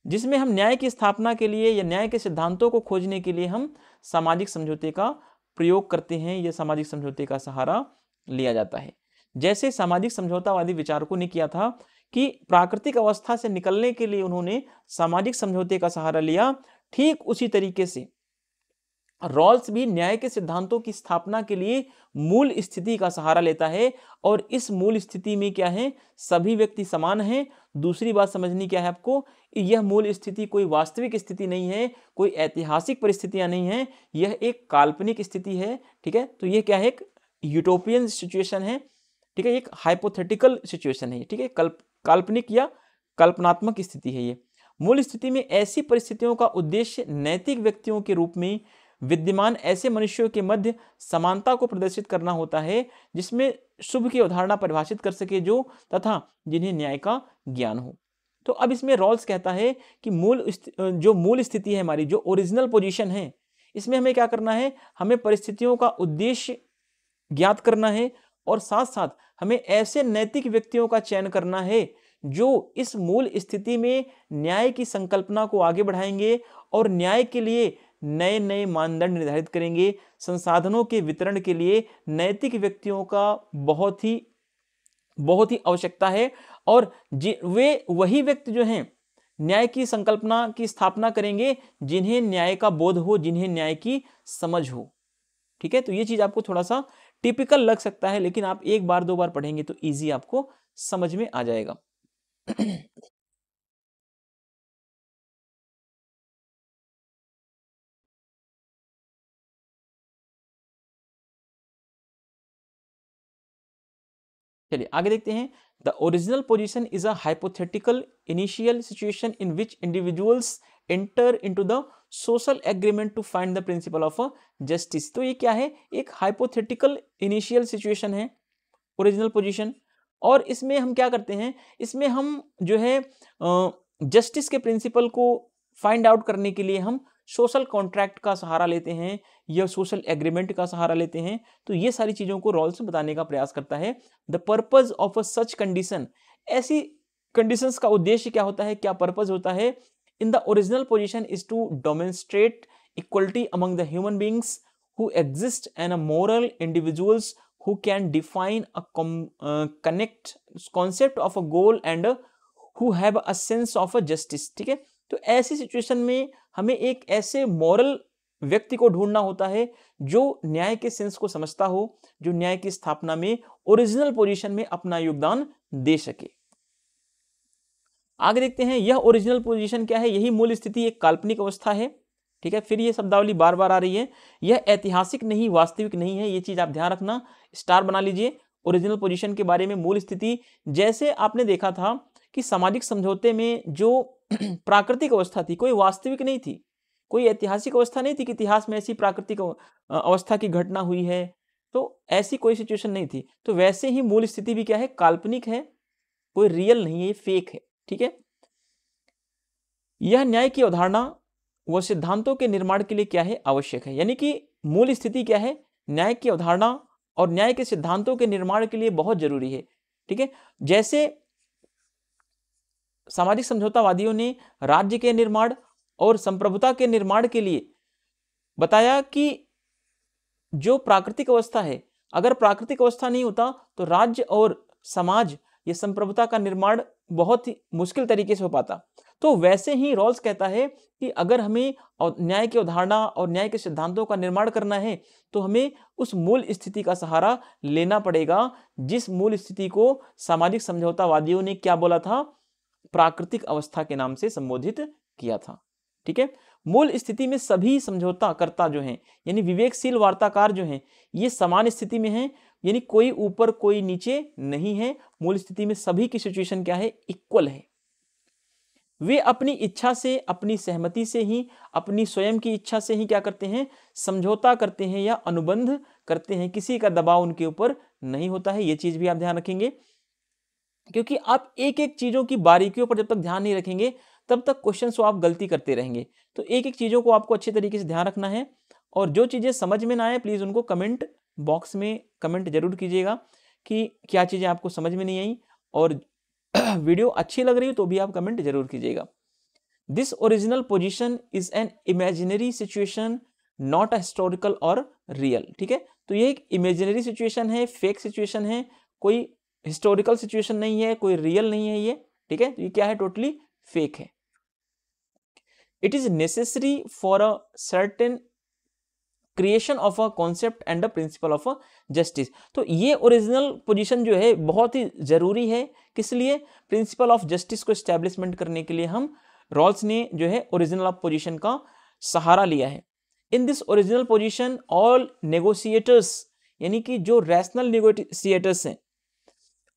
जिसमें हम न्याय की स्थापना के लिए या न्याय के सिद्धांतों को खोजने के लिए हम सामाजिक समझौते का प्रयोग करते हैं, यह सामाजिक समझौते का सहारा लिया जाता है। जैसे सामाजिक समझौतावादी विचारकों ने किया था कि प्राकृतिक अवस्था से निकलने के लिए उन्होंने सामाजिक समझौते का सहारा लिया, ठीक उसी तरीके से रॉल्स भी न्याय के सिद्धांतों की स्थापना के लिए मूल स्थिति का सहारा लेता है, और इस मूल स्थिति में क्या है, सभी व्यक्ति समान हैं। दूसरी बात समझनी क्या है आपको, यह मूल स्थिति कोई वास्तविक स्थिति नहीं है, कोई ऐतिहासिक परिस्थितियां नहीं है, यह एक काल्पनिक स्थिति है, ठीक है। तो यह क्या है, एक यूटोपियन सिचुएशन है, ठीक है, एक हाइपोथेटिकल सिचुएशन है, ठीक है, काल्पनिक या कल्पनात्मक स्थिति है। ये मूल स्थिति में ऐसी परिस्थितियों का उद्देश्य नैतिक व्यक्तियों के रूप में विद्यमान ऐसे मनुष्यों के मध्य समानता को प्रदर्शित करना होता है, जिसमें शुभ की अवधारणा परिभाषित कर सके जो तथा जिन्हें न्याय का ज्ञान हो। तो अब इसमें रॉल्स कहता है कि जो मूल स्थिति है हमारी, जो ओरिजिनल पोजीशन है, इसमें हमें क्या करना है, हमें परिस्थितियों का उद्देश्य ज्ञात करना है, और साथ साथ हमें ऐसे नैतिक व्यक्तियों का चयन करना है जो इस मूल स्थिति में न्याय की संकल्पना को आगे बढ़ाएंगे और न्याय के लिए नए नए मानदंड निर्धारित करेंगे। संसाधनों के वितरण के लिए नैतिक व्यक्तियों का बहुत ही आवश्यकता है, और वे वही व्यक्ति जो हैं न्याय की संकल्पना की स्थापना करेंगे जिन्हें न्याय का बोध हो, जिन्हें न्याय की समझ हो, ठीक है। तो ये चीज आपको थोड़ा सा टिपिकल लग सकता है, लेकिन आप एक बार दो बार पढ़ेंगे तो इजी आपको समझ में आ जाएगा। चलिए आगे देखते हैं। The original position is a hypothetical initial situation in which individuals enter into the social agreement to find the principle of justice. तो ये क्या है, एक हाइपोथेटिकल इनिशियल सिचुएशन है ओरिजिनल पोजीशन, और इसमें हम क्या करते हैं, इसमें हम जो है जस्टिस के प्रिंसिपल को फाइंड आउट करने के लिए हम सोशल कॉन्ट्रैक्ट का सहारा लेते हैं या सोशल एग्रीमेंट का सहारा लेते हैं। तो ये सारी चीजों को रॉल्स बताने का प्रयास करता है। The purpose of a such condition, ऐसी कंडीशंस का उद्देश्य क्या होता है, क्या पर्पज होता है। In the original position is to demonstrate equality among the human beings who exist and a moral individuals who can define a connect concept of a goal and who have a sense of a justice, ठीक है। तो ऐसी situation में हमें एक ऐसे moral व्यक्ति को ढूंढना होता है जो न्याय के सेंस को समझता हो, जो न्याय की स्थापना में ओरिजिनल पोजीशन में अपना योगदान दे सके। आगे देखते हैं, यह ओरिजिनल पोजीशन क्या है, यही मूल स्थिति एक काल्पनिक अवस्था है, ठीक है। फिर ये शब्दावली बार बार आ रही है, यह ऐतिहासिक नहीं, वास्तविक नहीं है, ये चीज आप ध्यान रखना, स्टार बना लीजिए। ओरिजिनल पोजीशन के बारे में मूल स्थिति, जैसे आपने देखा था कि सामाजिक समझौते में जो प्राकृतिक अवस्था थी, कोई वास्तविक नहीं थी, कोई ऐतिहासिक अवस्था नहीं थी कि इतिहास में ऐसी प्राकृतिक अवस्था की घटना हुई है, तो ऐसी कोई सिचुएशन नहीं थी। तो वैसे ही मूल स्थिति भी क्या है, काल्पनिक है, कोई रियल नहीं है, फेक है, ठीक है। यह न्याय की अवधारणा व सिद्धांतों के निर्माण के लिए क्या है, आवश्यक है। यानी कि मूल स्थिति क्या है, न्याय की अवधारणा और न्याय के सिद्धांतों के निर्माण के लिए बहुत जरूरी है, ठीक है। जैसे सामाजिक समझौतावादियों ने राज्य के निर्माण और संप्रभुता के निर्माण के लिए बताया कि जो प्राकृतिक अवस्था है, अगर प्राकृतिक अवस्था नहीं होता तो राज्य और समाज या संप्रभुता का निर्माण बहुत ही मुश्किल तरीके से हो पाता। तो वैसे ही रॉल्स कहता है कि अगर हमें न्याय की अवधारणा और न्याय के सिद्धांतों का निर्माण करना है तो हमें उस मूल स्थिति का सहारा लेना पड़ेगा, जिस मूल स्थिति को सामाजिक समझौतावादियों ने क्या बोला था, प्राकृतिक अवस्था के नाम से संबोधित किया था, ठीक है। मूल स्थिति में सभी समझौता कर्ता जो हैं, यानी विवेकशील वार्ताकार जो हैं, ये समान स्थिति में हैं, यानी कोई ऊपर कोई नीचे नहीं है, मूल स्थिति में सभी की सिचुएशन क्या है, इक्वल है। वे अपनी इच्छा से, अपनी सहमति से ही, अपनी स्वयं की इच्छा से ही क्या करते हैं, समझौता करते हैं या अनुबंध करते हैं, किसी का दबाव उनके ऊपर नहीं होता है। ये चीज भी आप ध्यान रखेंगे, क्योंकि आप एक एक चीजों की बारीकियों पर जब तक ध्यान नहीं रखेंगे तब तक क्वेश्चन को आप गलती करते रहेंगे। तो एक एक चीजों को आपको अच्छे तरीके से ध्यान रखना है, और जो चीजें समझ में ना आए प्लीज उनको कमेंट बॉक्स में कमेंट जरूर कीजिएगा कि क्या चीजें आपको समझ में नहीं आई, और वीडियो अच्छी लग रही हो तो भी आप कमेंट जरूर कीजिएगा। This original position is an imaginary situation, not a historical और रियल। ठीक है, तो ये एक इमेजिनरी सिचुएशन है, फेक सिचुएशन है, कोई हिस्टोरिकल सिचुएशन नहीं है, कोई रियल नहीं है ये। ठीक है, तो ये क्या है, टोटली फेक है। It is necessary for a certain creation of a concept and the principle of a justice. तो ये ओरिजिनल पोजीशन जो है बहुत ही जरूरी है, किस लिए, प्रिंसिपल ऑफ जस्टिस को एस्टैब्लिशमेंट करने के लिए हम रॉल्स ने जो है ओरिजिनल ऑफ पोजीशन का सहारा लिया है। In this original position all negotiators, यानी कि जो रैशनल नेगोशिएटर्स हैं,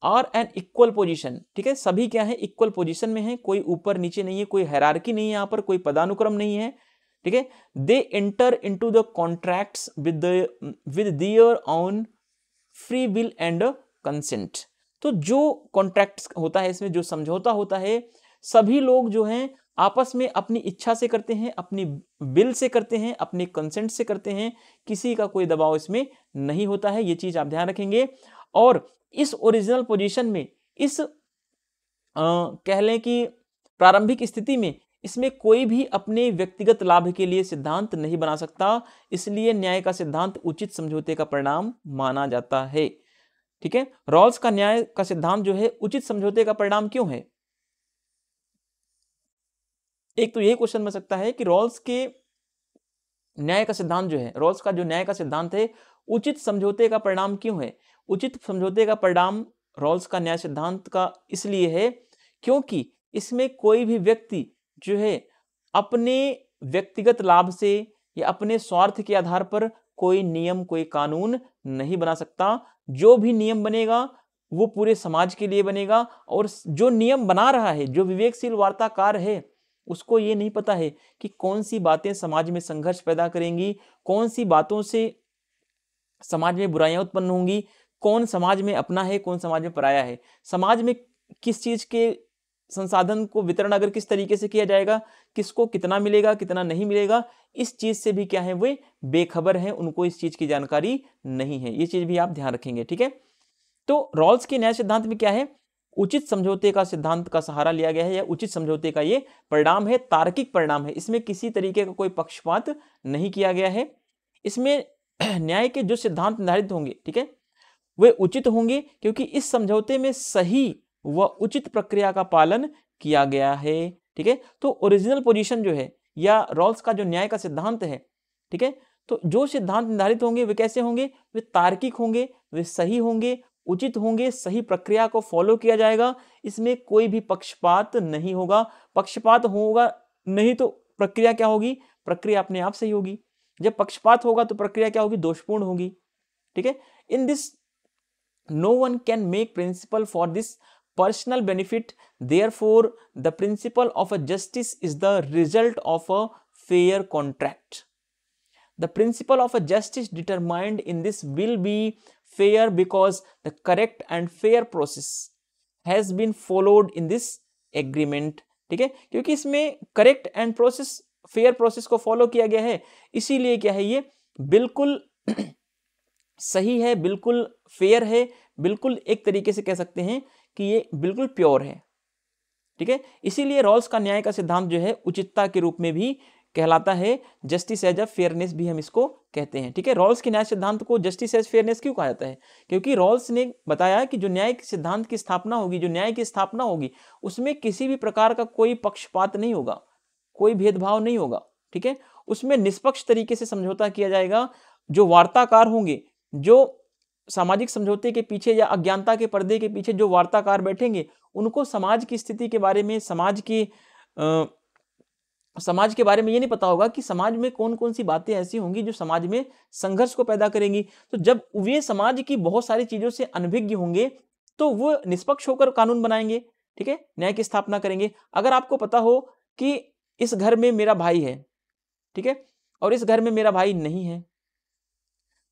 आर एन इक्वल पोजीशन। ठीक है, सभी क्या है, इक्वल पोजीशन में है, कोई ऊपर नीचे नहीं है, कोई हायरार्की नहीं है, यहाँ पर कोई पदानुक्रम नहीं है। ठीक है, they enter into the contracts with their own free will and consent. तो जो कॉन्ट्रैक्ट्स होता है, इसमें जो समझौता होता है, सभी लोग जो हैं आपस में अपनी इच्छा से करते हैं, अपनी विल से करते हैं, अपने कंसेंट से करते हैं, किसी का कोई दबाव इसमें नहीं होता है। ये चीज आप ध्यान रखेंगे। और इस ओरिजिनल पोजीशन में, इस कह लें कि प्रारंभिक स्थिति में, इसमें कोई भी अपने व्यक्तिगत लाभ के लिए सिद्धांत नहीं बना सकता, इसलिए न्याय का सिद्धांत उचित समझौते का परिणाम माना जाता है। ठीक है, रॉल्स का न्याय का सिद्धांत जो है उचित समझौते का परिणाम क्यों है? एक तो यही क्वेश्चन बन सकता है कि रॉल्स के न्याय का सिद्धांत जो है, रॉल्स का जो न्याय का सिद्धांत है, उचित समझौते का परिणाम क्यों है? उचित समझौते का परिणाम रॉल्स का न्याय सिद्धांत का इसलिए है क्योंकि इसमें कोई भी व्यक्ति जो है अपने व्यक्तिगत लाभ से या अपने स्वार्थ के आधार पर कोई नियम, कोई कानून नहीं बना सकता। जो भी नियम बनेगा वो पूरे समाज के लिए बनेगा, और जो नियम बना रहा है, जो विवेकशील वार्ताकार है, उसको ये नहीं पता है कि कौन सी बातें समाज में संघर्ष पैदा करेंगी, कौन सी बातों से समाज में बुराइयां उत्पन्न होंगी, कौन समाज में अपना है, कौन समाज में पराया है, समाज में किस चीज के संसाधन को वितरण अगर किस तरीके से किया जाएगा, किसको कितना मिलेगा, कितना नहीं मिलेगा, इस चीज से भी क्या है, वे बेखबर हैं, उनको इस चीज की जानकारी नहीं है। ये चीज भी आप ध्यान रखेंगे। ठीक है, तो रॉल्स के न्याय सिद्धांत में क्या है, उचित समझौते का सिद्धांत का सहारा लिया गया है, या उचित समझौते का ये परिणाम है, तार्किक परिणाम है, इसमें किसी तरीके का कोई पक्षपात नहीं किया गया है। इसमें न्याय के जो सिद्धांत निर्धारित होंगे, ठीक है, वे उचित होंगे क्योंकि इस समझौते में सही व उचित प्रक्रिया का पालन किया गया है। ठीक है, तो ओरिजिनल पोजीशन जो है या रॉल्स का जो न्याय का सिद्धांत है, ठीक है, तो जो सिद्धांत निर्धारित होंगे वे कैसे होंगे, वे तार्किक होंगे, वे सही होंगे, उचित होंगे, सही प्रक्रिया को फॉलो किया जाएगा, इसमें कोई भी पक्षपात नहीं होगा। पक्षपात होगा नहीं तो प्रक्रिया क्या होगी, प्रक्रिया अपने आप सही होगी। जब पक्षपात होगा तो प्रक्रिया क्या होगी, दोषपूर्ण होगी। ठीक है, in this no one can make principle for this personal benefit, therefore the principle of a justice is the result of a fair contract. The principle of a justice determined in this will be fair because the correct and fair process has been followed in this agreement. ठीक है, क्योंकि इसमें correct and process, fair process को follow किया गया है, इसीलिए क्या है, ये बिल्कुल सही है, बिल्कुल फेयर है, बिल्कुल एक तरीके से कह सकते हैं कि ये बिल्कुल प्योर है। ठीक है, इसीलिए रॉल्स का न्याय का सिद्धांत जो है उचितता के रूप में भी कहलाता है, जस्टिस एज अ फेयरनेस भी हम इसको कहते हैं। ठीक है, रॉल्स के न्याय सिद्धांत को जस्टिस एज फेयरनेस क्यों कहा जाता है, क्योंकि रॉल्स ने बताया कि जो न्याय के सिद्धांत की स्थापना होगी, जो न्याय की स्थापना होगी, उसमें किसी भी प्रकार का कोई पक्षपात नहीं होगा, कोई भेदभाव नहीं होगा। ठीक है, उसमें निष्पक्ष तरीके से समझौता किया जाएगा। जो वार्ताकार होंगे, जो सामाजिक समझौते के पीछे या अज्ञानता के पर्दे के पीछे जो वार्ताकार बैठेंगे, उनको समाज की स्थिति के बारे में, समाज की समाज के बारे में ये नहीं पता होगा कि समाज में कौन कौन सी बातें ऐसी होंगी जो समाज में संघर्ष को पैदा करेंगी। तो जब वे समाज की बहुत सारी चीजों से अनभिज्ञ होंगे तो वो निष्पक्ष होकर कानून बनाएंगे, ठीक है, न्याय की स्थापना करेंगे। अगर आपको पता हो कि इस घर में मेरा भाई है, ठीक है, और इस घर में मेरा भाई नहीं है,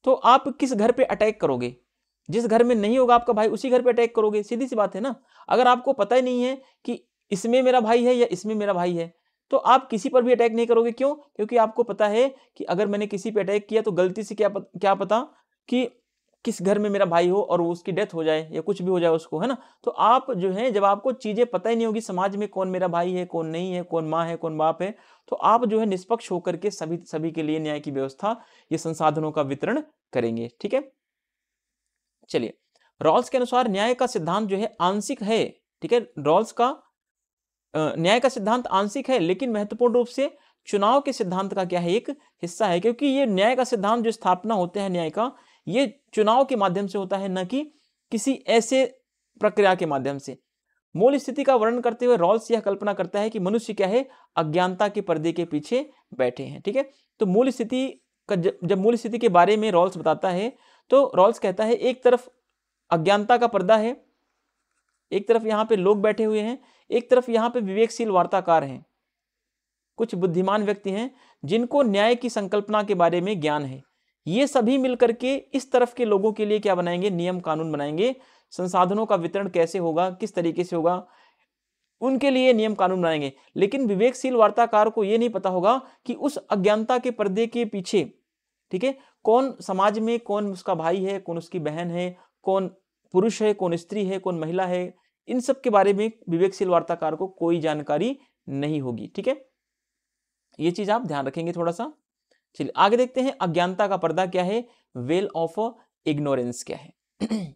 तो आप किस घर पे अटैक करोगे? जिस घर में नहीं होगा आपका भाई उसी घर पे अटैक करोगे, सीधी सी बात है ना। अगर आपको पता ही नहीं है कि इसमें मेरा भाई है या इसमें मेरा भाई है, तो आप किसी पर भी अटैक नहीं करोगे। क्यों? क्योंकि आपको पता है कि अगर मैंने किसी पे अटैक किया तो गलती से क्या पता कि किस घर में मेरा भाई हो और उसकी डेथ हो जाए या कुछ भी हो जाए उसको, है ना। तो आप जो है, जब आपको चीजें पता ही नहीं होगी समाज में कौन मेरा भाई है, कौन नहीं है, कौन माँ है, कौन बाप है, तो आप जो है निष्पक्ष होकर के सभी के लिए न्याय की व्यवस्था, ये संसाधनों का वितरण करेंगे, ठीक है। चलिए, रॉल्स के अनुसार न्याय का सिद्धांत जो है आंशिक है, ठीक है। रॉल्स का न्याय का सिद्धांत आंशिक है, लेकिन महत्वपूर्ण रूप से चुनाव के सिद्धांत का क्या है, एक हिस्सा है। क्योंकि ये न्याय का सिद्धांत जो स्थापना होते हैं न्याय का, ये चुनाव के माध्यम से होता है, न कि किसी ऐसे प्रक्रिया के माध्यम से। मूल स्थिति का वर्णन करते हुए रॉल्स यह कल्पना करता है कि मनुष्य क्या है, अज्ञानता के पर्दे के पीछे बैठे हैं, ठीक है। तो मूल स्थिति का जब मूल स्थिति के बारे में रॉल्स बताता है, तो रॉल्स कहता है एक तरफ अज्ञानता का पर्दा है, एक तरफ यहां पे लोग बैठे हुए हैं, एक तरफ यहां पे विवेकशील वार्ताकार हैं, कुछ बुद्धिमान व्यक्ति हैं जिनको न्याय की संकल्पना के बारे में ज्ञान है। ये सभी मिलकर के इस तरफ के लोगों के लिए क्या बनाएंगे, नियम कानून बनाएंगे। संसाधनों का वितरण कैसे होगा, किस तरीके से होगा, उनके लिए नियम कानून बनाएंगे। लेकिन विवेकशील वार्ताकार को यह नहीं पता होगा कि उस अज्ञानता के पर्दे के पीछे, ठीक है, कौन समाज में कौन उसका भाई है, कौन उसकी बहन है, कौन पुरुष है, कौन स्त्री है, कौन महिला है। इन सब के बारे में विवेकशील वार्ताकार को कोई जानकारी नहीं होगी, ठीक है। ये चीज आप ध्यान रखेंगे थोड़ा सा। चलिए आगे देखते हैं, अज्ञानता का पर्दा क्या है, वेल ऑफ इग्नोरेंस क्या है।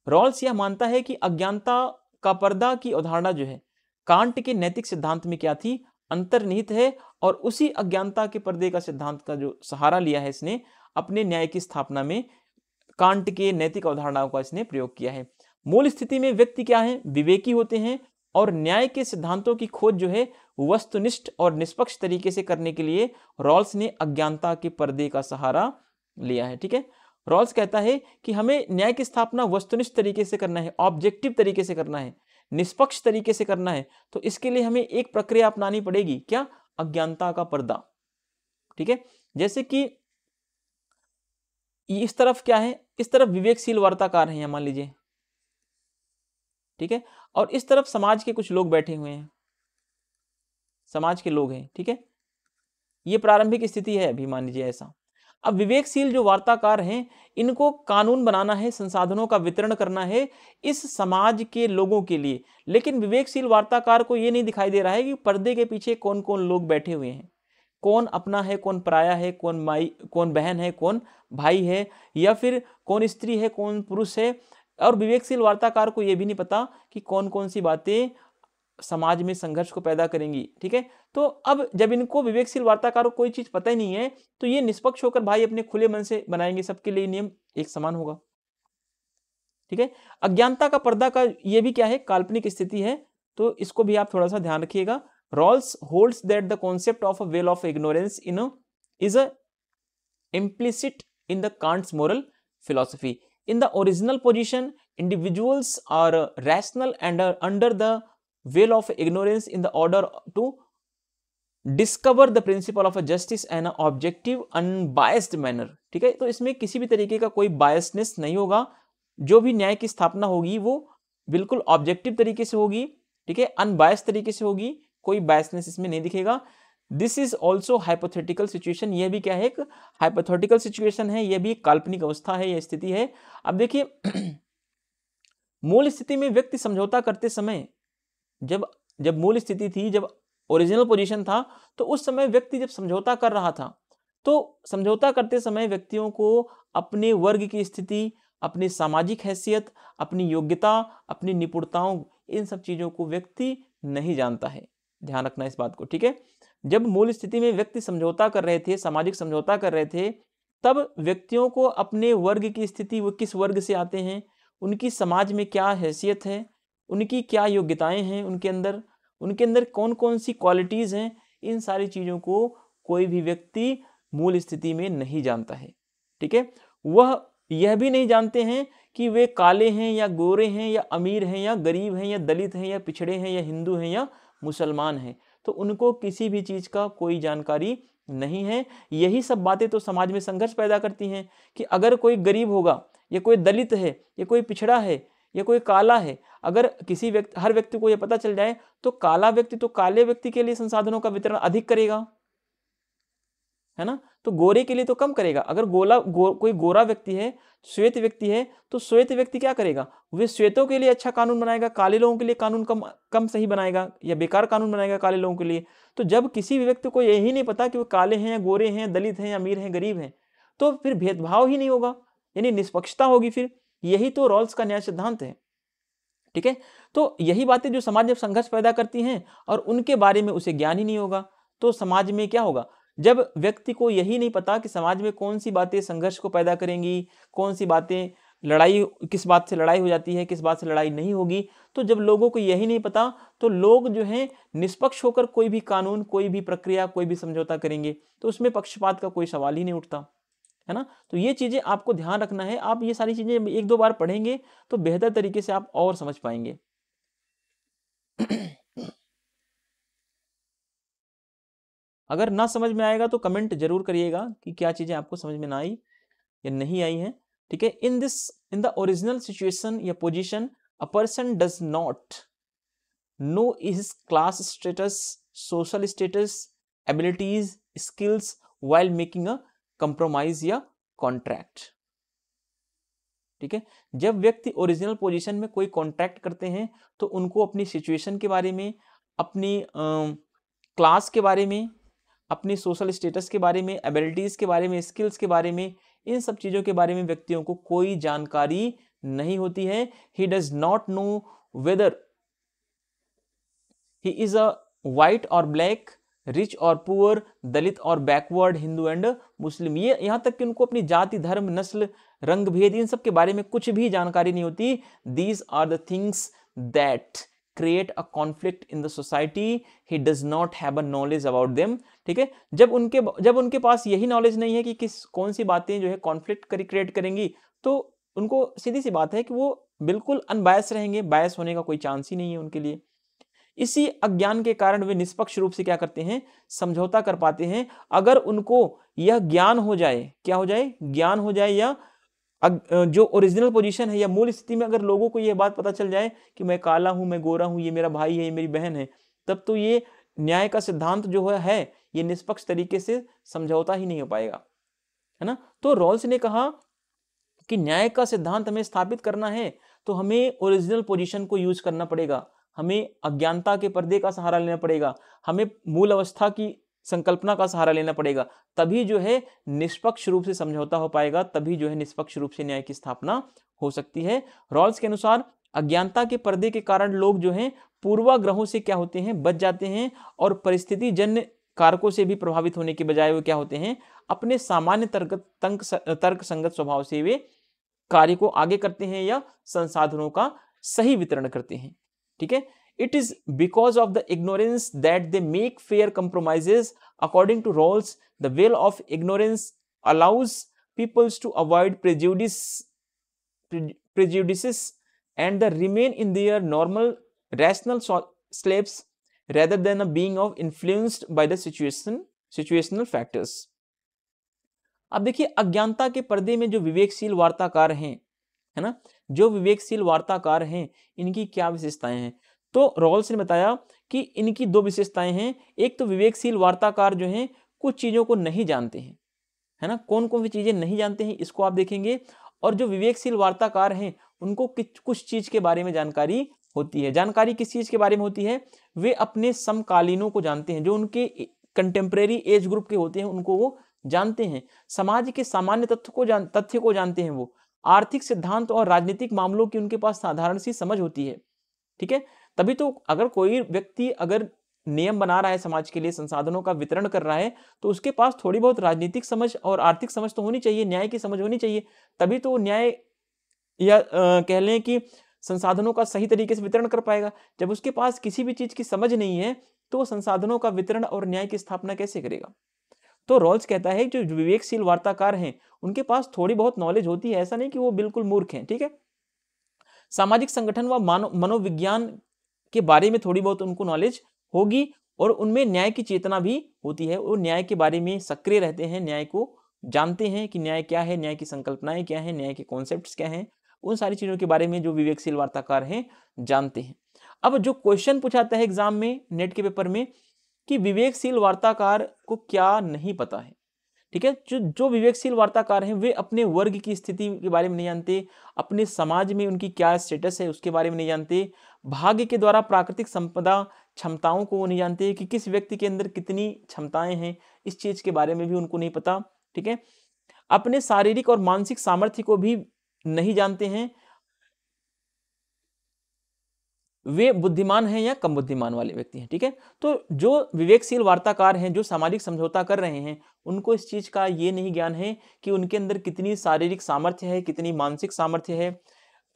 रॉल्स यह मानता है कि अज्ञानता का पर्दा की अवधारणा जो है कांट के नैतिक सिद्धांत में क्या थी, अंतर्निहित है, और उसी अज्ञानता के पर्दे का सिद्धांत का जो सहारा लिया है इसने अपने न्याय की स्थापना में, कांट के नैतिक अवधारणाओं का इसने प्रयोग किया है। मूल स्थिति में व्यक्ति क्या है, विवेकी होते हैं, और न्याय के सिद्धांतों की खोज जो है वस्तुनिष्ठ और निष्पक्ष तरीके से करने के लिए रॉल्स ने अज्ञानता के पर्दे का सहारा लिया है, ठीक है। रॉल्स कहता है कि हमें न्याय की स्थापना वस्तुनिष्ठ तरीके से करना है, ऑब्जेक्टिव तरीके से करना है, निष्पक्ष तरीके से करना है। तो इसके लिए हमें एक प्रक्रिया अपनानी पड़ेगी, क्या, अज्ञानता का पर्दा, ठीक है। जैसे कि इस तरफ क्या है, इस तरफ विवेकशील वार्ताकार हैं मान लीजिए, ठीक है, और इस तरफ समाज के कुछ लोग बैठे हुए हैं, समाज के लोग हैं, ठीक है। ये प्रारंभिक स्थिति है अभी, मान लीजिए ऐसा। अब विवेकशील जो वार्ताकार हैं, इनको कानून बनाना है, संसाधनों का वितरण करना है इस समाज के लोगों के लिए। लेकिन विवेकशील वार्ताकार को यह नहीं दिखाई दे रहा है कि पर्दे के पीछे कौन कौन लोग बैठे हुए हैं, कौन अपना है, कौन पराया है, कौन माई, कौन बहन है, कौन भाई है, या फिर कौन स्त्री है, कौन पुरुष है। और विवेकशील वार्ताकार को यह भी नहीं पता कि कौन कौन सी बातें समाज में संघर्ष को पैदा करेंगी, ठीक है। तो अब जब इनको विवेकशील वार्ताकार को कोई चीज पता ही नहीं है, तो ये निष्पक्ष होकर भाई अपने खुले मन से बनाएंगे, सबके लिए नियम एक समान होगा, ठीक है। अज्ञानता का पर्दा का ये भी क्या है, काल्पनिक स्थिति है, तो इसको भी आप थोड़ा सा ध्यान रखिएगा। Rawls holds that the concept of a veil of ignorance is implicit in the Kant's moral philosophy. In the original position, individuals are rational and are under the veil of ignorance in the order to discover the principle of a justice and an objective unbiased manner, ठीक है। तो इसमें किसी भी तरीके का कोई biasness नहीं होगा, जो भी न्याय की स्थापना होगी वो बिल्कुल ऑब्जेक्टिव तरीके से होगी, ठीक है, अनबायस्ड तरीके से होगी, कोई बायसनेस इसमें नहीं दिखेगा। This is also hypothetical situation, यह भी क्या है, एक हाइपोथेटिकल सिचुएशन है, यह भी एक काल्पनिक अवस्था है, यह स्थिति है। अब देखिए, मूल स्थिति में व्यक्ति समझौता करते समय, जब मूल स्थिति थी, जब ओरिजिनल पोजीशन था, तो उस समय व्यक्ति जब समझौता कर रहा था, तो समझौता करते समय व्यक्तियों को अपने वर्ग की स्थिति, अपनी सामाजिक हैसियत, अपनी योग्यता, अपनी निपुणताओं, इन सब चीजों को व्यक्ति नहीं जानता है। ध्यान रखना इस बात को, ठीक है। जब मूल स्थिति में व्यक्ति समझौता कर रहे थे, सामाजिक समझौता कर रहे थे, तब व्यक्तियों को अपने वर्ग की स्थिति, वो किस वर्ग से आते हैं, उनकी समाज में क्या हैसियत है, उनकी क्या योग्यताएं हैं, उनके अंदर कौन कौन सी क्वालिटीज हैं, इन सारी चीजों को कोई भी व्यक्ति मूल स्थिति में नहीं जानता है। ठीक है, वह यह भी नहीं जानते हैं कि वे काले हैं या गोरे हैं या अमीर हैं या गरीब हैं या दलित हैं या पिछड़े हैं या हिंदू हैं या मुसलमान हैं। तो उनको किसी भी चीज का कोई जानकारी नहीं है। यही सब बातें तो समाज में संघर्ष पैदा करती हैं कि अगर कोई गरीब होगा या कोई दलित है या कोई पिछड़ा है या कोई काला है, अगर किसी व्यक्ति हर व्यक्ति को यह पता चल जाए तो काला व्यक्ति तो काले व्यक्ति के लिए संसाधनों का वितरण अधिक करेगा, है ना, तो गोरे के लिए तो कम करेगा। अगर कोई गोरा व्यक्ति है, श्वेत व्यक्ति है, तो श्वेत व्यक्ति क्या करेगा, वे श्वेतों के लिए अच्छा कानून बनाएगा, काले लोगों के लिए कानून कम सही बनाएगा या बेकार कानून बनाएगा काले लोगों के लिए। तो जब किसी भी व्यक्ति को यही नहीं पता कि वो काले हैं या गोरे हैं, दलित हैं, अमीर हैं, गरीब हैं, तो फिर भेदभाव ही नहीं होगा, यानी निष्पक्षता होगी। फिर यही तो रॉल्स का न्याय सिद्धांत है। ठीक है, तो यही बातें जो समाज में संघर्ष पैदा करती हैं और उनके बारे में उसे ज्ञान ही नहीं होगा, तो समाज में क्या होगा, जब व्यक्ति को यही नहीं पता कि समाज में कौन सी बातें संघर्ष को पैदा करेंगी, कौन सी बातें लड़ाई, किस बात से लड़ाई हो जाती है, किस बात से लड़ाई नहीं होगी, तो जब लोगों को यही नहीं पता तो लोग जो है निष्पक्ष होकर कोई भी कानून, कोई भी प्रक्रिया, कोई भी समझौता करेंगे, तो उसमें पक्षपात का कोई सवाल ही नहीं उठता, है ना। तो ये चीजें आपको ध्यान रखना है। आप ये सारी चीजें एक दो बार पढ़ेंगे तो बेहतर तरीके से आप और समझ पाएंगे। अगर ना समझ में आएगा तो कमेंट जरूर करिएगा कि क्या चीजें आपको समझ में ना आई या नहीं आई हैं। ठीक है, इन द ओरिजिनल सिचुएशन या position a person does not know his class status, social status, abilities, skills while making a compromise या कॉन्ट्रैक्ट। ठीक है, जब व्यक्ति ओरिजिनल पोजीशन में कोई कॉन्ट्रैक्ट करते हैं तो उनको अपनी सिचुएशन के बारे में, अपनी क्लास के बारे में, अपनी सोशल स्टेटस के बारे में, एबिलिटीज के बारे में, स्किल्स के बारे में, इन सब चीजों के बारे में व्यक्तियों को कोई जानकारी नहीं होती है। He does not know whether he is a white और ब्लैक, रिच और पुअर, दलित और बैकवर्ड, हिंदू एंड मुस्लिम। ये यहां तक कि उनको अपनी जाति, धर्म, नस्ल, रंग भेद, इन सब के बारे में कुछ भी जानकारी नहीं होती। These are the things that create a conflict in the society. He does not have a knowledge about them. ठीक है, जब उनके पास यही नॉलेज नहीं है कि कौन सी बातें जो है कॉन्फ्लिक्ट क्रिएट करेंगी, तो उनको सीधी सी बात है कि वो बिल्कुल अनबायस रहेंगे, बायस होने का कोई चांस ही नहीं है उनके लिए। इसी अज्ञान के कारण वे निष्पक्ष रूप से क्या करते हैं, समझौता कर पाते हैं। अगर उनको यह ज्ञान हो जाए, क्या हो जाए, ज्ञान हो जाए, या जो ओरिजिनल पोजीशन है या मूल स्थिति में अगर लोगों को यह बात पता चल जाए कि मैं काला हूं, मैं गोरा हूं, ये मेरा भाई है, ये मेरी बहन है, तब तो ये न्याय का सिद्धांत जो है ये निष्पक्ष तरीके से समझौता ही नहीं हो पाएगा, है ना। तो रॉल्स ने कहा कि न्याय का सिद्धांत हमें स्थापित करना है तो हमें ओरिजिनल पोजीशन को यूज करना पड़ेगा, हमें अज्ञानता के पर्दे का सहारा लेना पड़ेगा, हमें मूल अवस्था की संकल्पना का सहारा लेना पड़ेगा, तभी जो है निष्पक्ष रूप से समझौता हो पाएगा, तभी जो है निष्पक्ष रूप से न्याय की स्थापना हो सकती है। रॉल्स के अनुसार अज्ञानता के पर्दे के कारण लोग जो हैं पूर्वाग्रहों से क्या होते हैं, बच जाते हैं, और परिस्थिति जन्य कारकों से भी प्रभावित होने के बजाय वो क्या होते हैं, अपने सामान्य तर्क संगत स्वभाव से वे कार्य को आगे करते हैं या संसाधनों का सही वितरण करते हैं। ठीक है, it is because of the ignorance that they make fair compromises. According to Rawls, the veil of ignorance allows peoples to avoid prejudices and they remain in their normal rational steps rather than being influenced by the situational factors. अब देखिए, अज्ञानता के पर्दे में जो विवेकशील वार्ताकार हैं, है ना, जो विवेकशील वार्ताकार हैं, इनकी क्या विशेषताएं हैं। तो रॉल्स ने बताया कि इनकी दो विशेषताएं हैं। एक तो विवेकशील वार्ताकार जो हैं कुछ चीजों को नहीं जानते हैं, है ना, कौन कौन सी चीजें नहीं जानते हैं इसको आप देखेंगे। और जो विवेकशील वार्ताकार हैं उनको कुछ चीज के बारे में जानकारी होती है। जानकारी किस चीज के बारे में होती है, वे अपने समकालीनों को जानते हैं, जो उनके कंटेम्प्रेरी एज ग्रुप के होते हैं उनको वो जानते हैं, समाज के सामान्य तथ्य को जानते हैं, वो आर्थिक सिद्धांत और राजनीतिक मामलों की उनके पास साधारण सी समझ होती है। ठीक है, तभी तो अगर कोई व्यक्ति अगर नियम बना रहा है समाज के लिए, संसाधनों का वितरण कर रहा है, तो उसके पास थोड़ी बहुत राजनीतिक समझ और आर्थिक समझ तो होनी चाहिए, न्याय की समझ होनी चाहिए, तभी तो न्याय या कह लें कि संसाधनों का सही तरीके से वितरण कर पाएगा। जब उसके पास किसी भी चीज की समझ नहीं है तो वो संसाधनों का वितरण और न्याय की स्थापना कैसे करेगा? तो रॉल्स कहता है जो विवेकशील वार्ताकार हैं उनके पास थोड़ी बहुत नॉलेज होती है, ऐसा नहीं कि वो बिल्कुल मूर्ख हैं, ठीक है। सामाजिक संगठन व मनोविज्ञान के बारे में थोड़ी बहुत उनको नॉलेज होगी और उनमें न्याय की चेतना भी होती है। वो न्याय के बारे में सक्रिय रहते हैं, न्याय को जानते हैं कि न्याय क्या है, न्याय की संकल्पनाएं क्या है, न्याय के कॉन्सेप्ट्स क्या हैं, उन सारी चीजों के बारे में जो विवेकशील वार्ताकार हैं जानते हैं। अब जो क्वेश्चन पूछाता है एग्जाम में, नेट के पेपर में, कि विवेकशील वार्ताकार को क्या नहीं पता है, ठीक है। जो विवेकशील वार्ताकार हैं वे अपने वर्ग की स्थिति के बारे में नहीं जानते, अपने समाज में उनकी क्या स्टेटस है उसके बारे में नहीं जानते, भाग्य के द्वारा प्राकृतिक संपदा क्षमताओं को वो नहीं जानते कि किस व्यक्ति के अंदर कितनी क्षमताएं हैं, इस चीज के बारे में भी उनको नहीं पता, ठीक है। अपने शारीरिक और मानसिक सामर्थ्य को भी नहीं जानते हैं, वे बुद्धिमान हैं या कम बुद्धिमान वाले व्यक्ति हैं, ठीक है। तो जो विवेकशील वार्ताकार हैं, जो सामाजिक समझौता कर रहे हैं, उनको इस चीज का ये नहीं ज्ञान है कि उनके अंदर कितनी शारीरिक सामर्थ्य है, कितनी मानसिक सामर्थ्य है,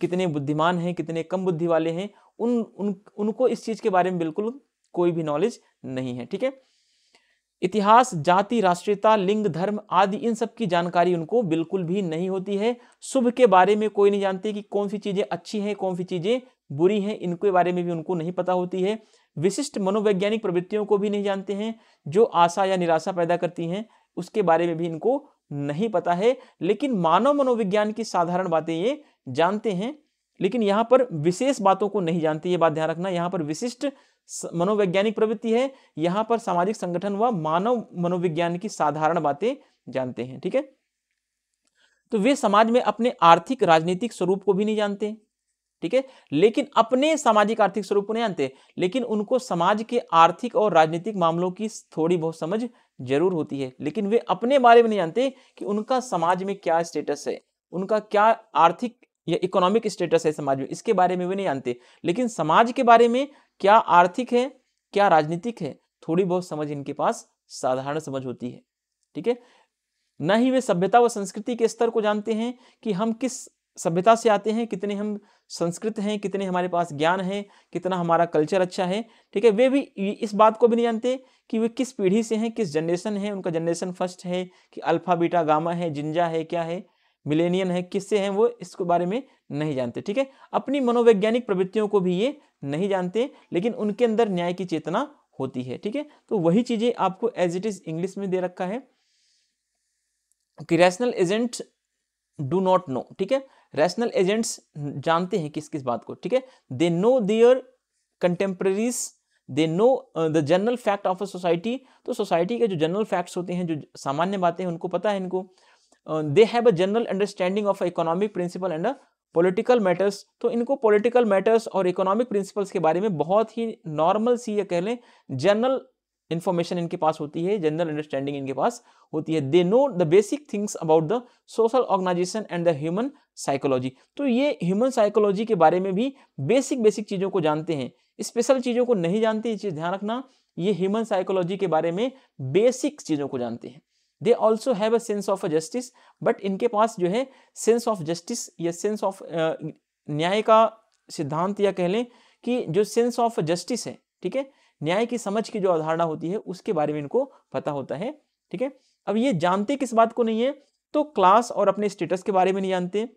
कितने बुद्धिमान हैं, कितने कम बुद्धि वाले हैं, उनको इस चीज के बारे में बिल्कुल कोई भी नॉलेज नहीं है, ठीक है। इतिहास, जाति, राष्ट्रीयता, लिंग, धर्म आदि इन सब की जानकारी उनको बिल्कुल भी नहीं होती है। शुभ के बारे में कोई नहीं जानते कि कौन सी चीजें अच्छी हैं, कौन सी चीजें बुरी हैं, इनके बारे में भी उनको नहीं पता होती है। विशिष्ट मनोवैज्ञानिक प्रवृत्तियों को भी नहीं जानते हैं, जो आशा या निराशा पैदा करती हैं, उसके बारे में भी इनको नहीं पता है। लेकिन मानव मनोविज्ञान की साधारण बातें ये जानते हैं, लेकिन यहाँ पर विशेष बातों को नहीं जानते, ये बात ध्यान रखना। यहाँ पर विशिष्ट मनोवैज्ञानिक प्रवृत्ति है, यहाँ पर सामाजिक संगठन व मानव मनोविज्ञान की साधारण बातें जानते हैं, ठीक है। तो वे समाज में अपने आर्थिक राजनीतिक स्वरूप को भी नहीं जानते, ठीक है, लेकिन अपने सामाजिक आर्थिक स्वरूप को नहीं जानते, लेकिन उनको समाज के आर्थिक और राजनीतिक मामलों की थोड़ी बहुत समझ जरूर होती है, लेकिन वे अपने बारे में नहीं जानते कि उनका समाज में क्या स्टेटस है, उनका क्या आर्थिक या इकोनॉमिक स्टेटस है समाज में, इसके बारे में वे नहीं जानते। लेकिन समाज के बारे में क्या आर्थिक है, क्या राजनीतिक है, थोड़ी बहुत समझ इनके पास साधारण समझ होती है, ठीक है। न ही वे सभ्यता व संस्कृति के स्तर को जानते हैं कि हम किस सभ्यता से आते हैं, कितने हम संस्कृत हैं, कितने हमारे पास ज्ञान है, कितना हमारा कल्चर अच्छा है, ठीक है। वे भी इस बात को भी नहीं जानते कि वे किस पीढ़ी से हैं, किस जनरेशन है, उनका जनरेशन फर्स्ट है कि अल्फा बीटा गामा है, जिंजा है, क्या है, मिलेनियन है, किससे हैं, वो इसके बारे में नहीं जानते, ठीक है। अपनी मनोवैज्ञानिक प्रवृत्तियों को भी ये नहीं जानते, लेकिन उनके अंदर न्याय की चेतना होती है, ठीक है। तो वही चीजें आपको एज इट इज इंग्लिश में दे रखा है कि rational agent do not know, ठीक है। रैशनल एजेंट्स जानते हैं किस किस बात को, ठीक है। They know their contemporaries, they know the general fact of a society. तो सोसाइटी के जो जनरल फैक्ट्स होते हैं, जो सामान्य बातें हैं, उनको पता है इनको। They have a general understanding of economic principle and political matters. तो इनको पॉलिटिकल मैटर्स और इकोनॉमिक प्रिंसिपल्स के बारे में बहुत ही नॉर्मल सी या कह लें जनरल इंफॉर्मेशन इनके पास होती है, जनरल अंडरस्टैंडिंग इनके पास होती है। They know the basic things about the social organization and the human psychology. तो ये ह्यूमन साइकोलॉजी के बारे में भी बेसिक चीजों को जानते हैं, स्पेशल चीजों को नहीं जानते, ये चीज ध्यान रखना। ये ह्यूमन साइकोलॉजी के बारे में बेसिक चीजों को जानते हैं। They also have a sense of justice, but इनके पास जो है सेंस ऑफ जस्टिस या सेंस ऑफ न्याय का सिद्धांत या कह लें कि जो सेंस ऑफ जस्टिस है, ठीक है, न्याय की समझ की जो अवधारणा होती है उसके बारे में इनको पता होता है, ठीक है। अब ये जानते किस बात को नहीं है, तो क्लास और अपने स्टेटस के बारे में नहीं जानते,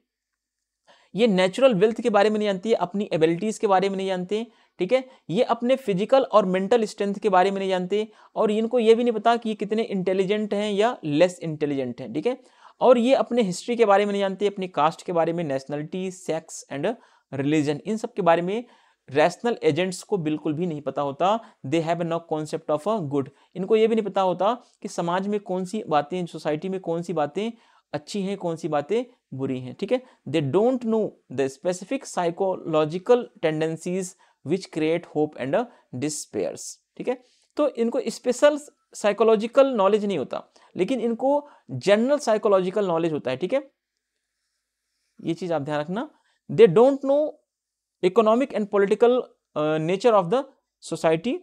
ये नेचुरल वेल्थ के बारे में नहीं जानती है, अपनी एबिलिटीज के बारे में नहीं जानते, ठीक है। ये अपने फिजिकल और मेंटल स्ट्रेंथ के बारे में नहीं जानते, और इनको ये भी नहीं पता कि ये कितने इंटेलिजेंट हैं या लेस इंटेलिजेंट हैं, ठीक है। और ये अपने हिस्ट्री के बारे में नहीं जानते, अपनी कास्ट के बारे में, नेशनलिटी, सेक्स एंड रिलीजन, इन सब के बारे में रैशनल एजेंट्स को बिल्कुल भी नहीं पता होता। They have no concept of a good. इनको ये भी नहीं पता होता कि समाज में कौन सी बातें, सोसाइटी में कौन सी बातें अच्छी हैं, कौन सी बातें बुरी हैं, ठीक है। They don't know the specific psychological tendencies which create hope and despairs, ठीक है। तो इनको स्पेशल साइकोलॉजिकल नॉलेज नहीं होता, लेकिन इनको जनरल साइकोलॉजिकल नॉलेज होता है, ठीक है। ये चीज आप ध्यान रखना। They don't know economic and political nature of the society.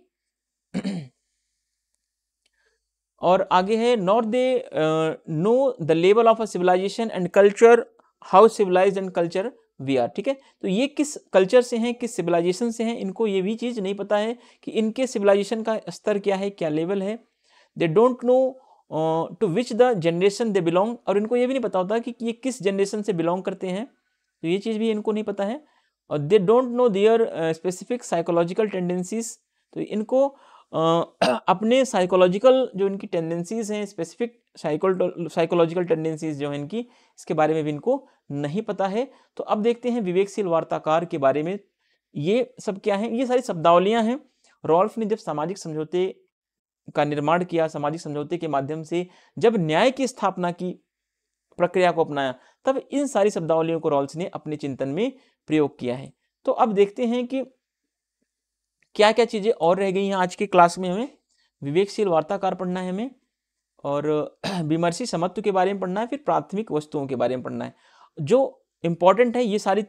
और आगे है not they know the level of a civilization and culture, how civilized and culture we are. ठीक है, तो ये किस कल्चर से हैं, किस सिविलाइजेशन से हैं, इनको ये भी चीज़ नहीं पता है कि इनके सिविलाइजेशन का स्तर क्या है, क्या लेवल है। They don't know to which the generation they belong, और इनको ये भी नहीं पता होता कि ये किस जनरेशन से बिलोंग करते हैं, तो ये चीज़ भी इनको नहीं पता है। और दे don't no there specific psychological tendencies, तो इनको अपने साइकोलॉजिकल जो इनकी टेंडेंसीज हैं, स्पेसिफिक साइकोलॉजिकल टेंडेंसीज जो हैं इनकी, इसके बारे में भी इनको नहीं पता है। तो अब देखते हैं विवेकशील वार्ताकार के बारे में, ये सब क्या है, ये सारी शब्दावलियां हैं। रॉल्फ ने जब सामाजिक समझौते का निर्माण किया, सामाजिक समझौते के माध्यम से जब न्याय की स्थापना की प्रक्रिया को अपनाया, तब इन सारी शब्दावलियों को रॉल्स ने अपने चिंतन में प्रयोग किया है। तो अब देखते हैं कि क्या क्या चीजें और रह गई हैं आज की क्लास में। हमें विवेकशील वार्ताकार पढ़ना है हमें, और विमर्शी समत्व के बारे में पढ़ना है, फिर प्राथमिक वस्तुओं के बारे में पढ़ना है। जो इंपॉर्टेंट है, ये सारी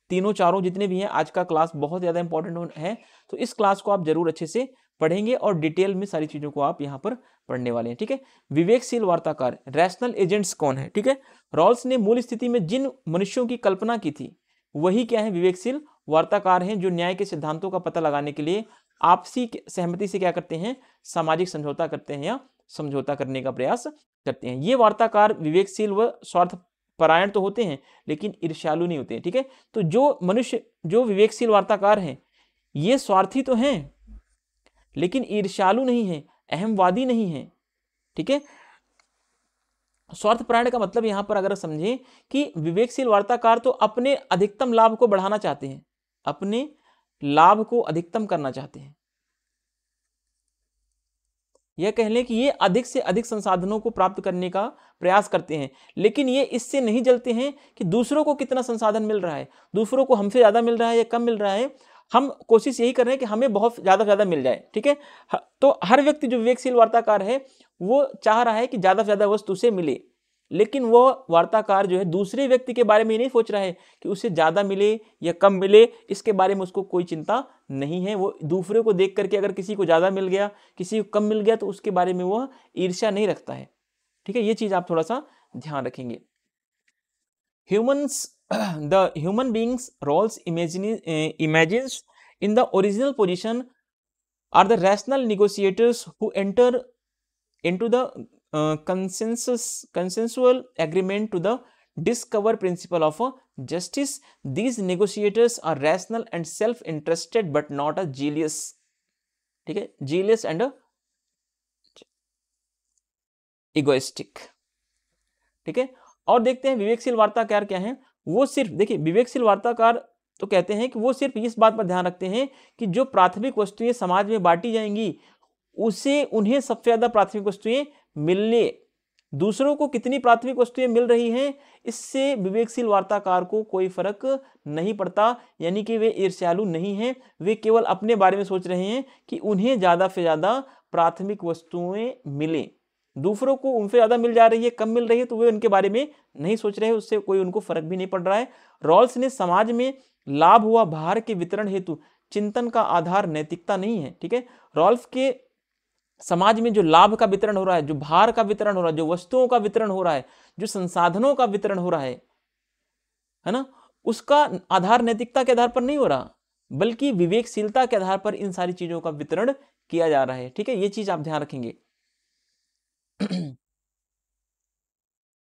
तीनों चारों जितने भी हैं, आज का क्लास बहुत ज़्यादा इंपॉर्टेंट है, तो इस क्लास को आप जरूर अच्छे से पढ़ेंगे और डिटेल में सारी चीज़ों को आप यहाँ पर पढ़ने वाले हैं। ठीक है, विवेकशील वार्ताकार, रैशनल एजेंट्स कौन है। ठीक है, रॉल्स ने मूल स्थिति में जिन मनुष्यों की कल्पना की थी वही क्या है, विवेकशील वार्ताकार हैं, जो न्याय के सिद्धांतों का पता लगाने के लिए आपसी सहमति से क्या करते हैं, सामाजिक समझौता करते हैं या समझौता करने का प्रयास करते हैं। ये वार्ताकार विवेकशील व स्वार्थ परायण तो होते हैं, लेकिन ईर्ष्यालु नहीं होते हैं। ठीक है, तो जो मनुष्य, जो विवेकशील वार्ताकार हैं, ये स्वार्थी तो हैं लेकिन ईर्ष्यालु नहीं है, अहमवादी नहीं है। ठीक है, स्वार्थ परायण का मतलब यहां पर अगर समझें कि विवेकशील वार्ताकार तो अपने अधिकतम लाभ को बढ़ाना चाहते हैं, अपने लाभ को अधिकतम करना चाहते हैं, यह कह लें कि ये अधिक से अधिक संसाधनों को प्राप्त करने का प्रयास करते हैं, लेकिन ये इससे नहीं जलते हैं कि दूसरों को कितना संसाधन मिल रहा है, दूसरों को हमसे ज़्यादा मिल रहा है या कम मिल रहा है। हम कोशिश यही कर रहे हैं कि हमें बहुत ज़्यादा मिल जाए। ठीक है, तो हर व्यक्ति जो विवेकशील वार्ताकार है वो चाह रहा है कि ज़्यादा से ज़्यादा वस्तु उसे मिले, लेकिन वो वार्ताकार जो है दूसरे व्यक्ति के बारे में नहीं सोच रहा है कि उसे ज़्यादा मिले या कम मिले, इसके बारे में उसको कोई चिंता नहीं है। वो दूसरे को देख करके अगर किसी को ज़्यादा मिल गया, किसी को कम मिल गया, तो उसके बारे में वह ईर्ष्या नहीं रखता है। ठीक है, ये चीज़ आप थोड़ा सा ध्यान रखेंगे। The human beings Rawls imagines in the original position are the rational negotiators who enter into the consensual agreement to the discover principle of justice. These negotiators are rational and self-interested but not a zealous. ठीक है, zealous and egoistic. ठीक है, और देखते हैं विवेकशील वार्ताकार क्या है। वो सिर्फ, देखिए, विवेकशील वार्ताकार तो कहते हैं कि वो सिर्फ इस बात पर ध्यान रखते हैं कि जो प्राथमिक वस्तुएं समाज में बांटी जाएंगी उसे उन्हें सबसे ज्यादा प्राथमिक वस्तुएं मिलने, दूसरों को कितनी प्राथमिक वस्तुएं मिल रही हैं इससे विवेकशील वार्ताकार को कोई फर्क नहीं पड़ता। यानी कि वे ईर्ष्यालु नहीं हैं, वे केवल अपने बारे में सोच रहे हैं कि उन्हें ज्यादा से ज्यादा प्राथमिक वस्तुएं मिले। दूसरों को उनसे ज्यादा मिल जा रही है, कम मिल रही है, तो वे उनके बारे में नहीं सोच रहे हैं, उससे कोई उनको फर्क भी नहीं पड़ रहा है। रॉल्स ने समाज में लाभ हुआ भार के वितरण हेतु चिंतन का आधार नैतिकता नहीं है। ठीक है, रॉल्फ के समाज में जो लाभ का वितरण हो रहा है, जो भार का वितरण हो रहा है, जो वस्तुओं का वितरण हो रहा है, जो संसाधनों का वितरण हो रहा है ना, उसका आधार नैतिकता के आधार पर नहीं हो रहा, बल्कि विवेकशीलता के आधार पर इन सारी चीजों का वितरण किया जा रहा है। ठीक है, ये चीज आप ध्यान रखेंगे।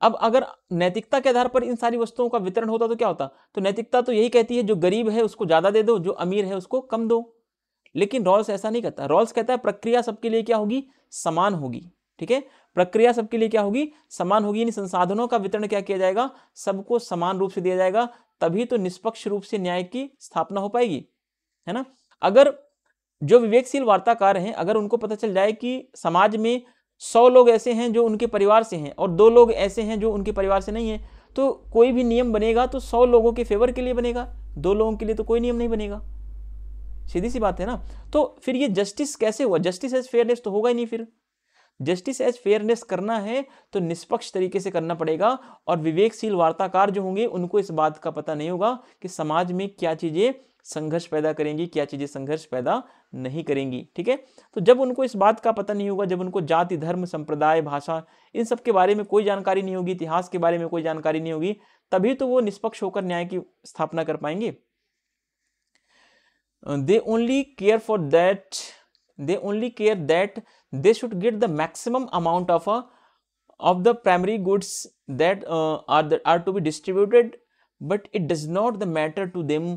अब अगर नैतिकता के आधार पर इन सारी वस्तुओं का वितरण होता तो क्या होता, तो नैतिकता तो यही कहती है जो गरीब है उसको ज्यादा दे दो, जो अमीर है उसको कम दो। लेकिन रॉल्स ऐसा नहीं कहता। रॉल्स कहता है प्रक्रिया सबके लिए क्या होगी, समान होगी। ठीक है, प्रक्रिया सबके लिए क्या होगी, समान होगी, यानी संसाधनों का वितरण क्या किया जाएगा, सबको समान रूप से दिया जाएगा, तभी तो निष्पक्ष रूप से न्याय की स्थापना हो पाएगी, है ना। अगर जो विवेकशील वार्ताकार हैं, अगर उनको पता चल जाए कि समाज में 100 लोग ऐसे हैं जो उनके परिवार से हैं और 2 लोग ऐसे हैं जो उनके परिवार से नहीं है, तो कोई भी नियम बनेगा तो 100 लोगों के फेवर के लिए बनेगा, 2 लोगों के लिए तो कोई नियम नहीं बनेगा। सीधी सी बात है ना। तो फिर ये जस्टिस कैसे हुआ, जस्टिस एज फेयरनेस तो होगा ही नहीं। फिर जस्टिस एज फेयरनेस करना है तो निष्पक्ष तरीके से करना पड़ेगा, और विवेकशील वार्ताकार जो होंगे उनको इस बात का पता नहीं होगा कि समाज में क्या चीजें संघर्ष पैदा करेंगी, क्या चीजें संघर्ष पैदा नहीं करेंगी। ठीक है, तो जब उनको इस बात का पता नहीं होगा, जब उनको जाति, धर्म, संप्रदाय, भाषा, इन सब के बारे में कोई जानकारी नहीं होगी, इतिहास के बारे में कोई जानकारी नहीं होगी, तभी तो वो निष्पक्ष होकर न्याय की स्थापना कर पाएंगे। they only care for that they only care that they should get the maximum amount of the primary goods that are to be distributed, but it does not the matter to them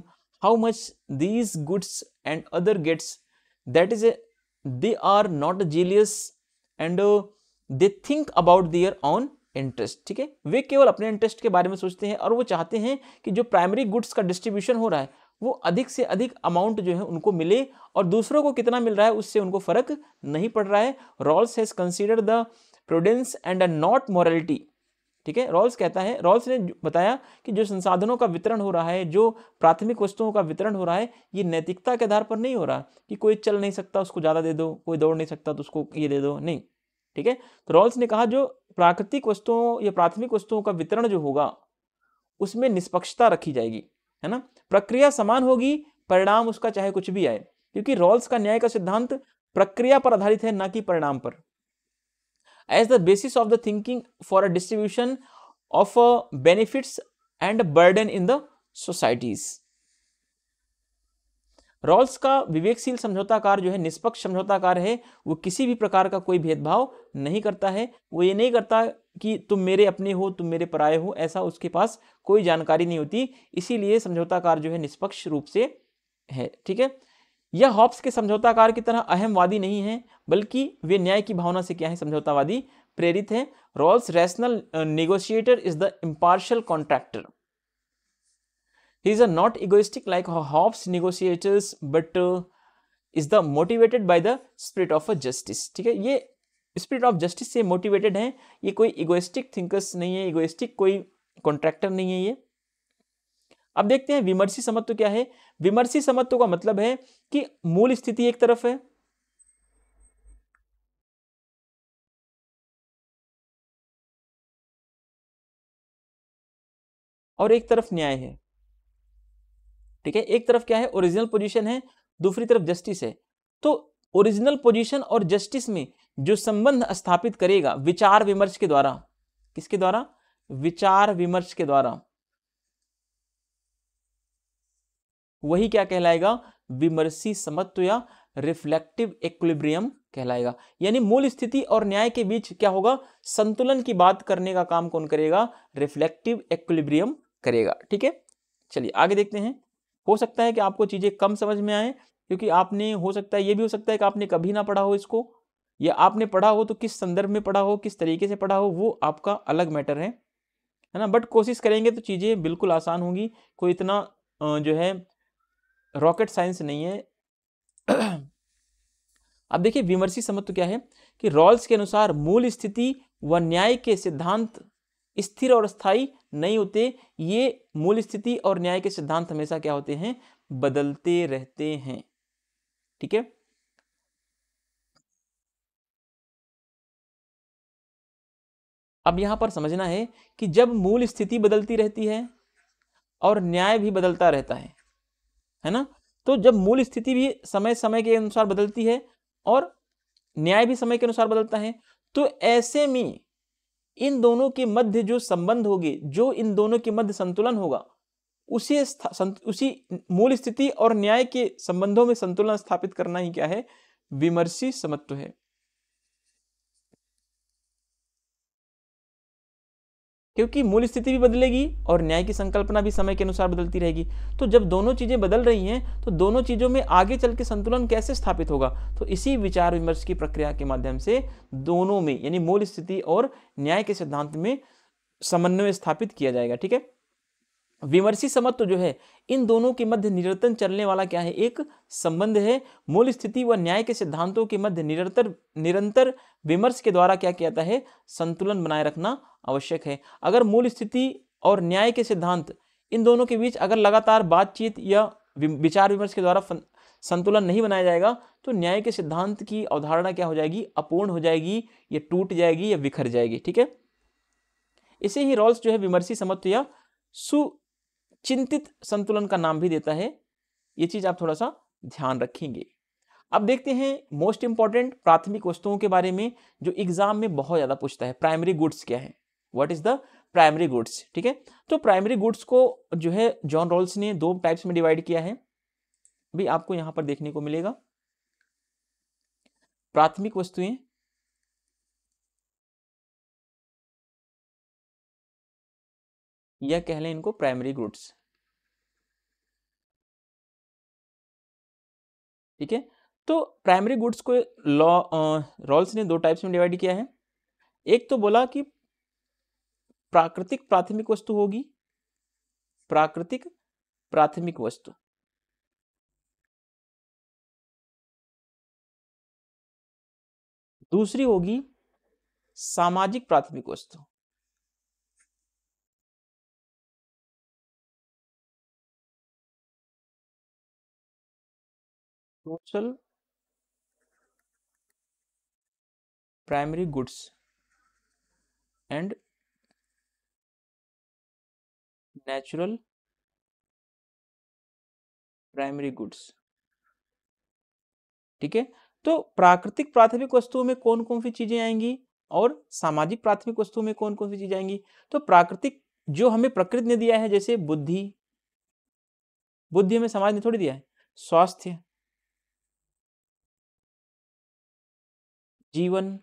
how much these goods and other gets. That is a, they are not jealous and they think about their own interest. ठीक है, वे केवल अपने interest के बारे में सोचते हैं और वो चाहते हैं कि जो प्राइमरी गुड्स का डिस्ट्रीब्यूशन हो रहा है वो अधिक से अधिक अमाउंट जो है उनको मिले, और दूसरों को कितना मिल रहा है उससे उनको फर्क नहीं पड़ रहा है। Rawls has considered the prudence and not morality. ठीक है, रॉल्स ने बताया कि जो संसाधनों का वितरण हो रहा है, जो प्राथमिक वस्तुओं का वितरण हो रहा है, ये नैतिकता के आधार पर नहीं हो रहा कि कोई चल नहीं सकता उसको ज़्यादा दे दो, कोई दौड़ नहीं सकता तो उसको ये दे दो, नहीं। ठीक है, तो रॉल्स ने कहा जो प्राकृतिक वस्तुओं या प्राथमिक वस्तुओं का वितरण जो होगा उसमें निष्पक्षता रखी जाएगी, है ना, प्रक्रिया समान होगी, परिणाम उसका चाहे कुछ भी आए, क्योंकि रॉल्स का न्याय का सिद्धांत प्रक्रिया पर आधारित है, ना कि परिणाम पर। As the basis of the thinking for a distribution of benefits and burden in the societies. Rawls का विवेकशील समझौताकार जो है, निष्पक्ष समझौताकार है, वो किसी भी प्रकार का कोई भेदभाव नहीं करता है। वो ये नहीं करता कि तुम मेरे अपने हो, तुम मेरे पराये हो, ऐसा उसके पास कोई जानकारी नहीं होती। इसीलिए समझौताकार जो है निष्पक्ष रूप से है। ठीक है, यह हॉब्स के समझौताकार की तरह अहमवादी नहीं है, बल्कि वे न्याय की भावना से क्या है, समझौतावादी प्रेरित है। Rawls rational negotiator is the impartial contractor. He is not egoistic like Hobbes negotiators, but is the motivated by the spirit of justice। ठीक है, ये spirit of justice से motivated है, ये कोई egoistic thinkers नहीं है, egoistic कोई contractor नहीं है ये। अब देखते हैं विमर्शी समत्व क्या है। विमर्शी समत्व का मतलब है कि मूल स्थिति एक तरफ है और एक तरफ न्याय है। ठीक है, एक तरफ क्या है, ओरिजिनल पोजीशन है, दूसरी तरफ जस्टिस है। तो ओरिजिनल पोजीशन और जस्टिस में जो संबंध स्थापित करेगा विचार विमर्श के द्वारा, किसके द्वारा, विचार विमर्श के द्वारा, वही क्या कहलाएगा, विमर्शी समत्व या रिफ्लेक्टिव इक्विलिब्रियम कहलाएगा। यानी मूल स्थिति और न्याय के बीच क्या होगा, संतुलन की बात करने का काम कौन करेगा, रिफ्लेक्टिव इक्विलिब्रियम करेगा। ठीक है, चलिए आगे देखते हैं। हो सकता है कि आपको चीजें कम समझ में आए, क्योंकि आपने, हो सकता है ये भी हो सकता है कि आपने कभी ना पढ़ा हो इसको, या आपने पढ़ा हो तो किस संदर्भ में पढ़ा हो, किस तरीके से पढ़ा हो, वो आपका अलग मैटर है ना। बट कोशिश करेंगे तो चीजें बिल्कुल आसान होंगी, कोई इतना जो है रॉकेट साइंस नहीं है। अब देखिए विमर्शी समत्व क्या है कि रॉल्स के अनुसार मूल स्थिति व न्याय के सिद्धांत स्थिर और स्थायी नहीं होते। ये मूल स्थिति और न्याय के सिद्धांत हमेशा क्या होते हैं, बदलते रहते हैं। ठीक है, अब यहां पर समझना है कि जब मूल स्थिति बदलती रहती है और न्याय भी बदलता रहता है ना, तो जब मूल स्थिति भी समय समय के अनुसार बदलती है और न्याय भी समय के अनुसार बदलता है, तो ऐसे में इन दोनों के मध्य जो संबंध होंगे, जो इन दोनों के मध्य संतुलन होगा, उसी मूल स्थिति और न्याय के संबंधों में संतुलन स्थापित करना ही क्या है, विमर्शी समत्व है। क्योंकि मूल स्थिति भी बदलेगी और न्याय की संकल्पना भी समय के अनुसार बदलती रहेगी। तो जब दोनों चीजें बदल रही हैं तो दोनों चीजों में आगे चल के संतुलन कैसे स्थापित होगा, तो इसी विचार विमर्श की प्रक्रिया के माध्यम से दोनों में यानी मूल स्थिति और न्याय के सिद्धांत में समन्वय स्थापित किया जाएगा। ठीक है, विमर्शी समत्व जो है इन दोनों के मध्य निरंतर चलने वाला क्या है, एक संबंध है। मूल स्थिति व न्याय के सिद्धांतों के मध्य निरंतर विमर्श के द्वारा क्या किया जाता है, संतुलन बनाए रखना आवश्यक है। अगर मूल स्थिति और न्याय के सिद्धांत इन दोनों के बीच अगर लगातार बातचीत या विचार विमर्श के द्वारा संतुलन नहीं बनाया जाएगा तो न्याय के सिद्धांत की अवधारणा क्या हो जाएगी, अपूर्ण हो जाएगी, या टूट जाएगी या बिखर जाएगी। ठीक है, इसे ही रॉल्स जो है विमर्शी समत्व या सुचिंतित संतुलन का नाम भी देता है। ये चीज आप थोड़ा सा ध्यान रखेंगे। अब देखते हैं मोस्ट इंपॉर्टेंट प्राथमिक वस्तुओं के बारे में जो एग्जाम में बहुत ज्यादा पूछता है। प्राइमरी गुड्स क्या है, what is the primary goods. ठीक है, तो प्राइमरी गुड्स को जो है जॉन रॉल्स ने दो टाइप्स में डिवाइड किया है, भी आपको यहां पर देखने को मिलेगा। प्राथमिक वस्तुएं या कह लें इनको प्राइमरी गुड्स। ठीक है, तो प्राइमरी गुड्स को रॉल्स ने दो टाइप्स में डिवाइड किया है। एक तो बोला कि प्राकृतिक प्राथमिक वस्तु होगी, प्राकृतिक प्राथमिक वस्तु। दूसरी होगी सामाजिक प्राथमिक वस्तु। Social primary goods and natural primary goods. ठीक है, तो प्राकृतिक प्राथमिक वस्तुओं में कौन कौन सी चीजें आएंगी और सामाजिक प्राथमिक वस्तुओं में कौन कौन सी चीजें आएंगी। तो प्राकृतिक जो हमें प्रकृति ने दिया है, जैसे बुद्धि, बुद्धि हमें समाज ने थोड़ी दिया है। स्वास्थ्य, जीवन,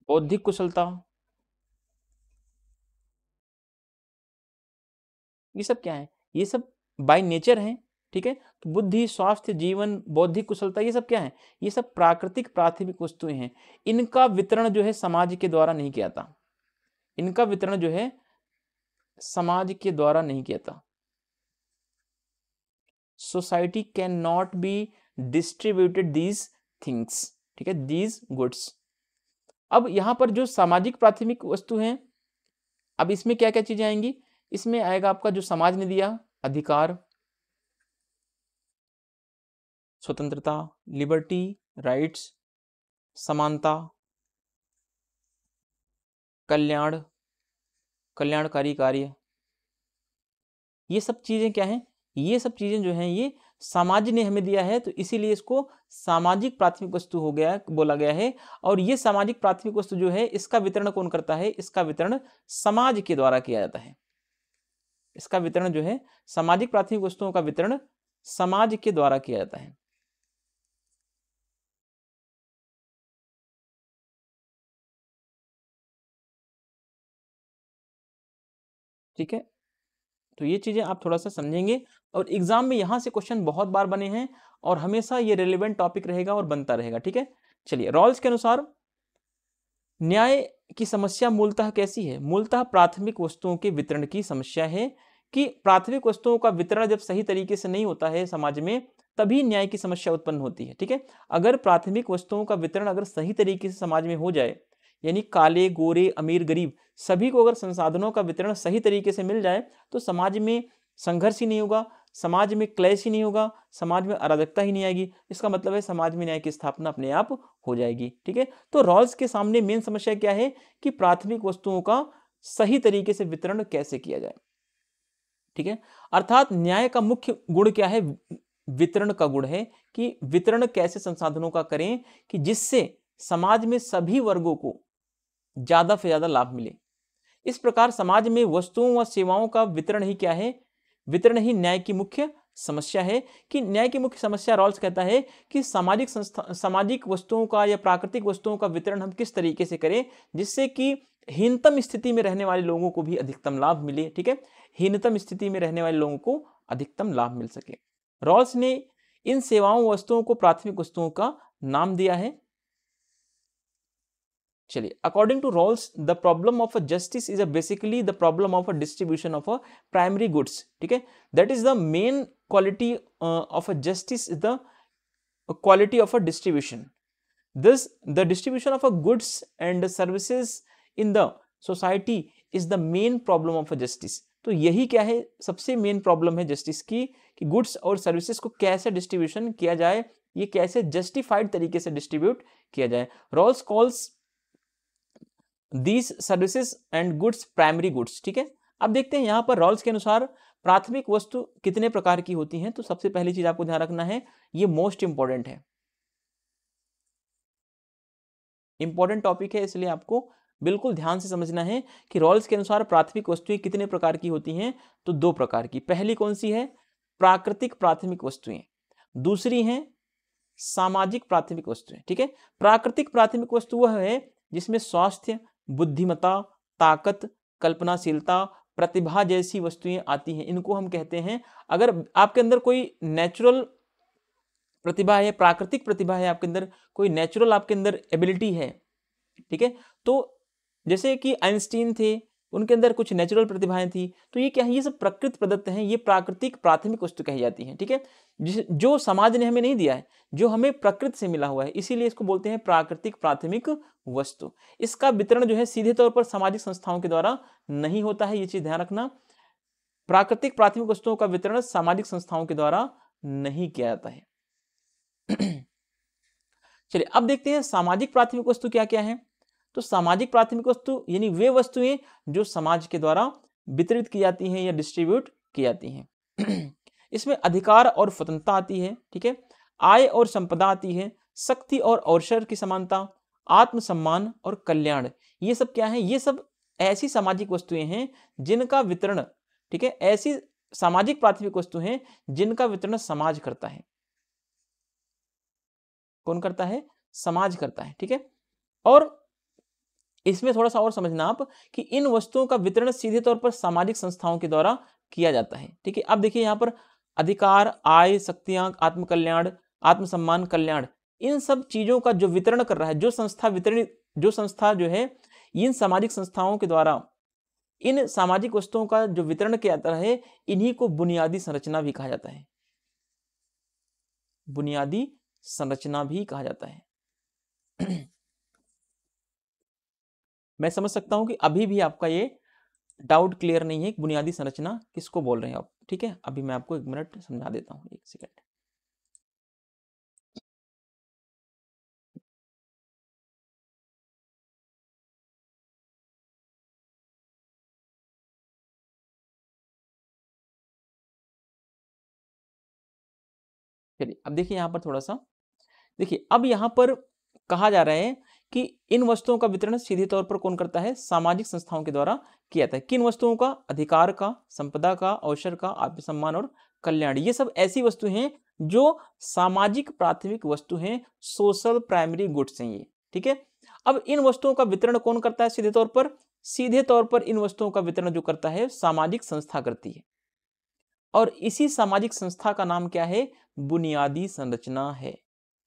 बौद्धिक कुशलता, ये सब क्या है, ये सब बाय नेचर है। ठीक है, तो बुद्धि, स्वास्थ्य, जीवन, बौद्धिक कुशलता, ये सब क्या है, ये सब प्राकृतिक प्राथमिक वस्तुएं हैं। इनका वितरण जो है समाज के द्वारा नहीं किया था, इनका वितरण जो है समाज के द्वारा नहीं किया था। Society can not be distributed these things. ठीक है, दीज गुड्स। अब यहां पर जो सामाजिक प्राथमिक वस्तु हैं, अब इसमें क्या क्या चीजें आएंगी, इसमें आएगा आपका जो समाज ने दिया, अधिकार, स्वतंत्रता, लिबर्टी, राइट्स, समानता, कल्याण, कल्याणकारी कार्य, ये सब चीजें क्या हैं, ये सब चीजें जो हैं ये समाज ने हमें दिया है, तो इसीलिए इसको सामाजिक प्राथमिक वस्तु हो गया, बोला गया है। और ये सामाजिक प्राथमिक वस्तु जो है, इसका वितरण कौन करता है, इसका वितरण समाज के द्वारा किया जाता है। इसका वितरण जो है, सामाजिक प्राथमिक वस्तुओं का वितरण समाज के द्वारा किया जाता है। ठीक है, तो ये चीजें आप थोड़ा सा समझेंगे, और एग्जाम में यहां से क्वेश्चन बहुत बार बने हैं और हमेशा ये रिलेवेंट टॉपिक रहेगा और बनता रहेगा। ठीक है, चलिए, रॉल्स के अनुसार न्याय की समस्या मूलतः कैसी है, मूलतः प्राथमिक वस्तुओं के वितरण की समस्या है, कि प्राथमिक वस्तुओं का वितरण जब सही तरीके से नहीं होता है समाज में, तभी न्याय की समस्या उत्पन्न होती है। ठीक है, अगर प्राथमिक वस्तुओं का वितरण अगर सही तरीके से समाज में हो जाए, यानी काले गोरे अमीर गरीब सभी को अगर संसाधनों का वितरण सही तरीके से मिल जाए, तो समाज में संघर्ष ही नहीं होगा, समाज में क्लेश ही नहीं होगा, समाज में अराजकता ही नहीं आएगी। इसका मतलब है समाज में न्याय की स्थापना अपने आप हो जाएगी। ठीक है, तो रॉल्स के सामने मेन समस्या क्या है, कि प्राथमिक वस्तुओं का सही तरीके से वितरण कैसे किया जाए। ठीक है, अर्थात न्याय का मुख्य गुण क्या है, वितरण का गुण है, कि वितरण कैसे संसाधनों का करें कि जिससे समाज में सभी वर्गों को ज्यादा से ज्यादा लाभ मिले। इस प्रकार समाज में वस्तुओं व सेवाओं का वितरण ही क्या है, वितरण ही न्याय की मुख्य समस्या है। कि न्याय की मुख्य समस्या, रॉल्स कहता है कि सामाजिक वस्तुओं का या प्राकृतिक वस्तुओं का वितरण हम किस तरीके से करें जिससे कि हीनतम स्थिति में रहने वाले लोगों को भी अधिकतम लाभ मिले। ठीक है, हीनतम स्थिति में रहने वाले लोगों को अधिकतम लाभ मिल सके। रॉल्स ने इन सेवाओं वस्तुओं को प्राथमिक वस्तुओं का नाम दिया है। चलिए, according to Rawls the problem of a justice is basically the problem of a distribution of a primary goods. ठीक है, that is the main quality of a justice is the quality of a distribution. This the distribution of a goods and services in the society is the main problem of a justice. तो यही क्या है, सबसे main problem है justice की, कि goods और services को कैसे डिस्ट्रीब्यूशन किया जाए, ये कैसे जस्टिफाइड तरीके से डिस्ट्रीब्यूट किया जाए। Rawls calls these services and goods primary goods. ठीक है, अब देखते हैं यहां पर रॉल्स के अनुसार प्राथमिक वस्तु कितने प्रकार की होती हैं। तो सबसे पहली चीज आपको ध्यान रखना है, ये मोस्ट इंपॉर्टेंट है, इंपॉर्टेंट टॉपिक है, इसलिए आपको बिल्कुल ध्यान से समझना है कि रॉल्स के अनुसार प्राथमिक वस्तुएं कितने प्रकार की होती हैं। तो 2 प्रकार की। पहली कौन सी है? प्राकृतिक प्राथमिक वस्तुएं। दूसरी है सामाजिक प्राथमिक वस्तुएं। ठीक है, प्राकृतिक प्राथमिक वस्तु वह है जिसमें स्वास्थ्य, बुद्धिमत्ता, ताकत, कल्पनाशीलता, प्रतिभा जैसी वस्तुएं आती हैं। इनको हम कहते हैं, अगर आपके अंदर कोई नेचुरल प्रतिभा है, प्राकृतिक प्रतिभा है आपके अंदर, कोई नेचुरल आपके अंदर एबिलिटी है, ठीक है, तो जैसे कि आइंस्टीन थे, उनके अंदर कुछ नेचुरल प्रतिभाएं थी, तो ये क्या है? ये सब प्रकृति प्रदत्त हैं, ये प्राकृतिक प्राथमिक वस्तु कही जाती हैं। ठीक है, जो समाज ने हमें नहीं दिया है, जो हमें प्रकृति से मिला हुआ है, इसीलिए इसको बोलते हैं प्राकृतिक प्राथमिक वस्तु। इसका वितरण जो है सीधे तौर पर सामाजिक संस्थाओं के द्वारा नहीं होता है, ये चीज ध्यान रखना। प्राकृतिक प्राथमिक वस्तुओं का वितरण सामाजिक संस्थाओं के द्वारा नहीं किया जाता है। चलिए अब देखते हैं सामाजिक प्राथमिक वस्तु क्या क्या है। तो सामाजिक प्राथमिक वस्तु यानी वे वस्तुएं जो समाज के द्वारा वितरित की जाती हैं या डिस्ट्रीब्यूट की जाती हैं। इसमें अधिकार और स्वतंत्रता आती है, ठीक है, आय और संपदा आती है, शक्ति और अवसर की समानता, आत्मसम्मान और कल्याण। ये सब क्या है? ये सब ऐसी सामाजिक वस्तुएं हैं जिनका वितरण, ठीक है, ऐसी सामाजिक प्राथमिक वस्तु हैं जिनका वितरण समाज करता है। कौन करता है? समाज करता है। ठीक है, और इसमें थोड़ा सा और समझना आप कि इन वस्तुओं का वितरण सीधे तौर पर सामाजिक संस्थाओं के द्वारा किया जाता है। ठीक है, अब देखिए यहाँ पर अधिकार, आय, शक्तियां, आत्मकल्याण, आत्मसम्मान, कल्याण, इन सब चीजों का जो वितरण कर रहा है, जो संस्था जो है इन सामाजिक संस्थाओं के द्वारा इन सामाजिक वस्तुओं का जो वितरण किया जाता है, इन्हीं को बुनियादी संरचना भी कहा जाता है। बुनियादी संरचना भी कहा जाता है। मैं समझ सकता हूं कि अभी भी आपका ये डाउट क्लियर नहीं है कि बुनियादी संरचना किसको बोल रहे हैं आप। ठीक है, अभी मैं आपको 1 मिनट समझा देता हूं, 1 सेकंड। चलिए अब देखिए यहाँ पर थोड़ा सा देखिए, अब यहाँ पर कहा जा रहा है कि इन वस्तुओं का वितरण सीधे तौर पर कौन करता है? सामाजिक संस्थाओं के द्वारा किया जाता है। किन वस्तुओं का? अधिकार का, संपदा का, अवसर का, आत्मसम्मान और कल्याण। ये सब ऐसी वस्तु हैं जो सामाजिक प्राथमिक वस्तु हैं, सोशल प्राइमरी गुड्स हैं ये। ठीक है, अब इन वस्तुओं का वितरण कौन करता है सीधे तौर पर? सीधे तौर पर इन वस्तुओं का वितरण जो करता है सामाजिक संस्था करती है, और इसी सामाजिक संस्था का नाम क्या है? बुनियादी संरचना है,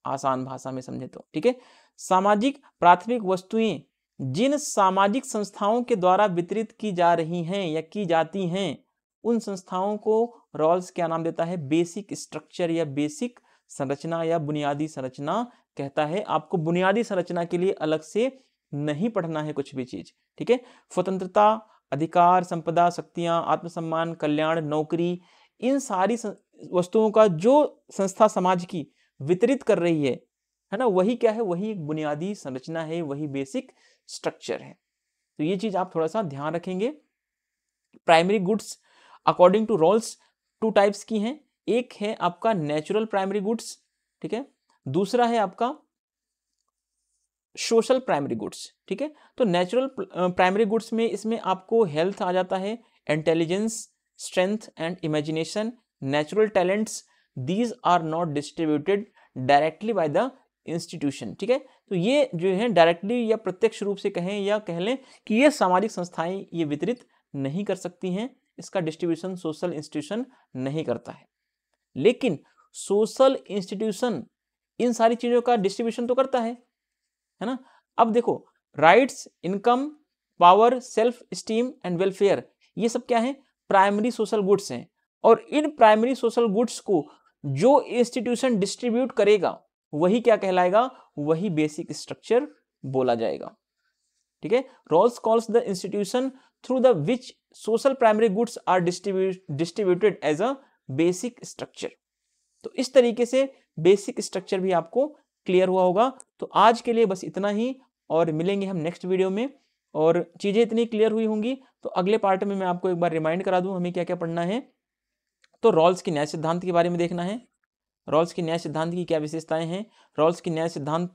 आसान भाषा में समझे तो। ठीक है, सामाजिक प्राथमिक वस्तुएं जिन सामाजिक संस्थाओं के द्वारा वितरित की जा रही हैं या की जाती हैं, उन संस्थाओं को रॉल्स क्या नाम देता है? बेसिक स्ट्रक्चर या बेसिक संरचना या बुनियादी संरचना कहता है। आपको बुनियादी संरचना के लिए अलग से नहीं पढ़ना है कुछ भी चीज। ठीक है, स्वतंत्रता, अधिकार, संपदा, शक्तियां, आत्मसम्मान, कल्याण, नौकरी, इन सारी वस्तुओं का जो संस्था समाज की वितरित कर रही है ना, वही क्या है? वही एक बुनियादी संरचना है, वही बेसिक स्ट्रक्चर है। तो ये चीज आप थोड़ा सा ध्यान रखेंगे। Primary goods according to Rawls 2 types की हैं। एक है आपका नेचुरल प्राइमरी गुड्स, ठीक है, दूसरा है आपका सोशल प्राइमरी गुड्स। ठीक है, तो नेचुरल प्राइमरी गुड्स में इसमें आपको हेल्थ आ जाता है, intelligence, strength and imagination, natural talents, these are not distributed directly by the institution. ठीक है, तो ये जो है डायरेक्टली या प्रत्यक्ष रूप से कहें या कह लें कि ये सामाजिक संस्थाएं ये वितरित नहीं कर सकती हैं, इसका डिस्ट्रीब्यूशन सोशल इंस्टीट्यूशन नहीं करता है। लेकिन सोशल इंस्टीट्यूशन इन सारी चीजों का डिस्ट्रीब्यूशन तो करता है ना। अब देखो, rights, income, power, self esteem and welfare, ये सब क्या है? प्राइमरी सोशल गुड्स हैं, और इन प्राइमरी सोशल गुड्स को जो इंस्टीट्यूशन डिस्ट्रीब्यूट करेगा वही क्या कहलाएगा? वही बेसिक स्ट्रक्चर बोला जाएगा। ठीक है, Rawls calls the institution through the which social primary goods are distributed as a basic structure. तो इस तरीके से बेसिक स्ट्रक्चर भी आपको क्लियर हुआ होगा। तो आज के लिए बस इतना ही, और मिलेंगे हम नेक्स्ट वीडियो में। और चीजें इतनी क्लियर हुई होंगी तो अगले पार्ट में मैं आपको एक बार रिमाइंड करा दूं हमें क्या क्या पढ़ना है। तो रॉल्स की न्याय सिद्धांत के बारे में देखना है, रॉल्स की न्याय सिद्धांत की क्या विशेषताएं हैं, रॉल्स की न्याय सिद्धांत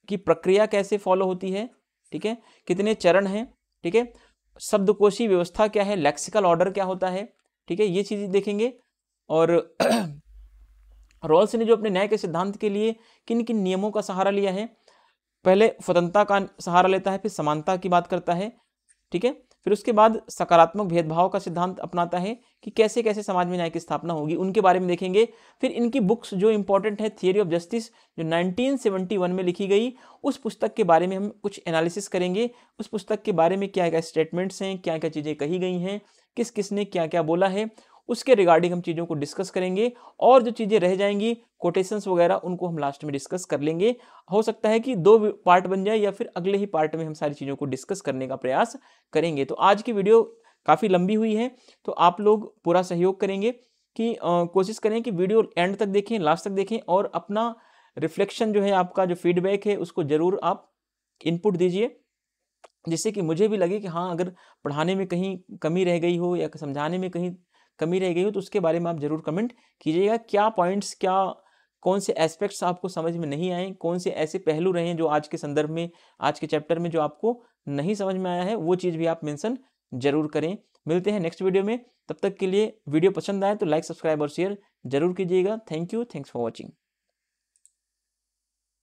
की प्रक्रिया कैसे फॉलो होती है, ठीक है, कितने चरण हैं, ठीक है, शब्दकोशी व्यवस्था क्या है, लेक्सिकल ऑर्डर क्या होता है, ठीक है, ये चीजें देखेंगे। और रॉल्स ने जो अपने न्याय के सिद्धांत के लिए किन किन नियमों का सहारा लिया है, पहले स्वतंत्रता का सहारा लेता है, फिर समानता की बात करता है, ठीक है, फिर उसके बाद सकारात्मक भेदभाव का सिद्धांत अपनाता है कि कैसे कैसे समाज में न्याय की स्थापना होगी, उनके बारे में देखेंगे। फिर इनकी बुक्स जो इंपॉर्टेंट है, थियरी ऑफ जस्टिस जो 1971 में लिखी गई, उस पुस्तक के बारे में हम कुछ एनालिसिस करेंगे। उस पुस्तक के बारे में क्या क्या स्टेटमेंट्स हैं, क्या क्या चीज़ें कही गई हैं, किस किस ने क्या क्या बोला है, उसके रिगार्डिंग हम चीज़ों को डिस्कस करेंगे। और जो चीज़ें रह जाएंगी कोटेशंस वगैरह, उनको हम लास्ट में डिस्कस कर लेंगे। हो सकता है कि 2 पार्ट बन जाए या फिर अगले ही पार्ट में हम सारी चीज़ों को डिस्कस करने का प्रयास करेंगे। तो आज की वीडियो काफ़ी लंबी हुई है, तो आप लोग पूरा सहयोग करेंगे कि कोशिश करें कि वीडियो एंड तक देखें, लास्ट तक देखें, और अपना रिफ्लेक्शन जो है, आपका जो फीडबैक है, उसको ज़रूर आप इनपुट दीजिए, जिससे कि मुझे भी लगे कि हाँ, अगर पढ़ाने में कहीं कमी रह गई हो या समझाने में कहीं कमी रह गई हो, तो उसके बारे में आप ज़रूर कमेंट कीजिएगा। क्या पॉइंट्स, क्या कौन से एस्पेक्ट्स आपको समझ में नहीं आए, कौन से ऐसे पहलू रहे हैं जो आज के संदर्भ में, आज के चैप्टर में जो आपको नहीं समझ में आया है, वो चीज़ भी आप मेंशन जरूर करें। मिलते हैं नेक्स्ट वीडियो में, तब तक के लिए वीडियो पसंद आए तो लाइक, सब्सक्राइब और शेयर जरूर कीजिएगा। Thank you, thanks for watching.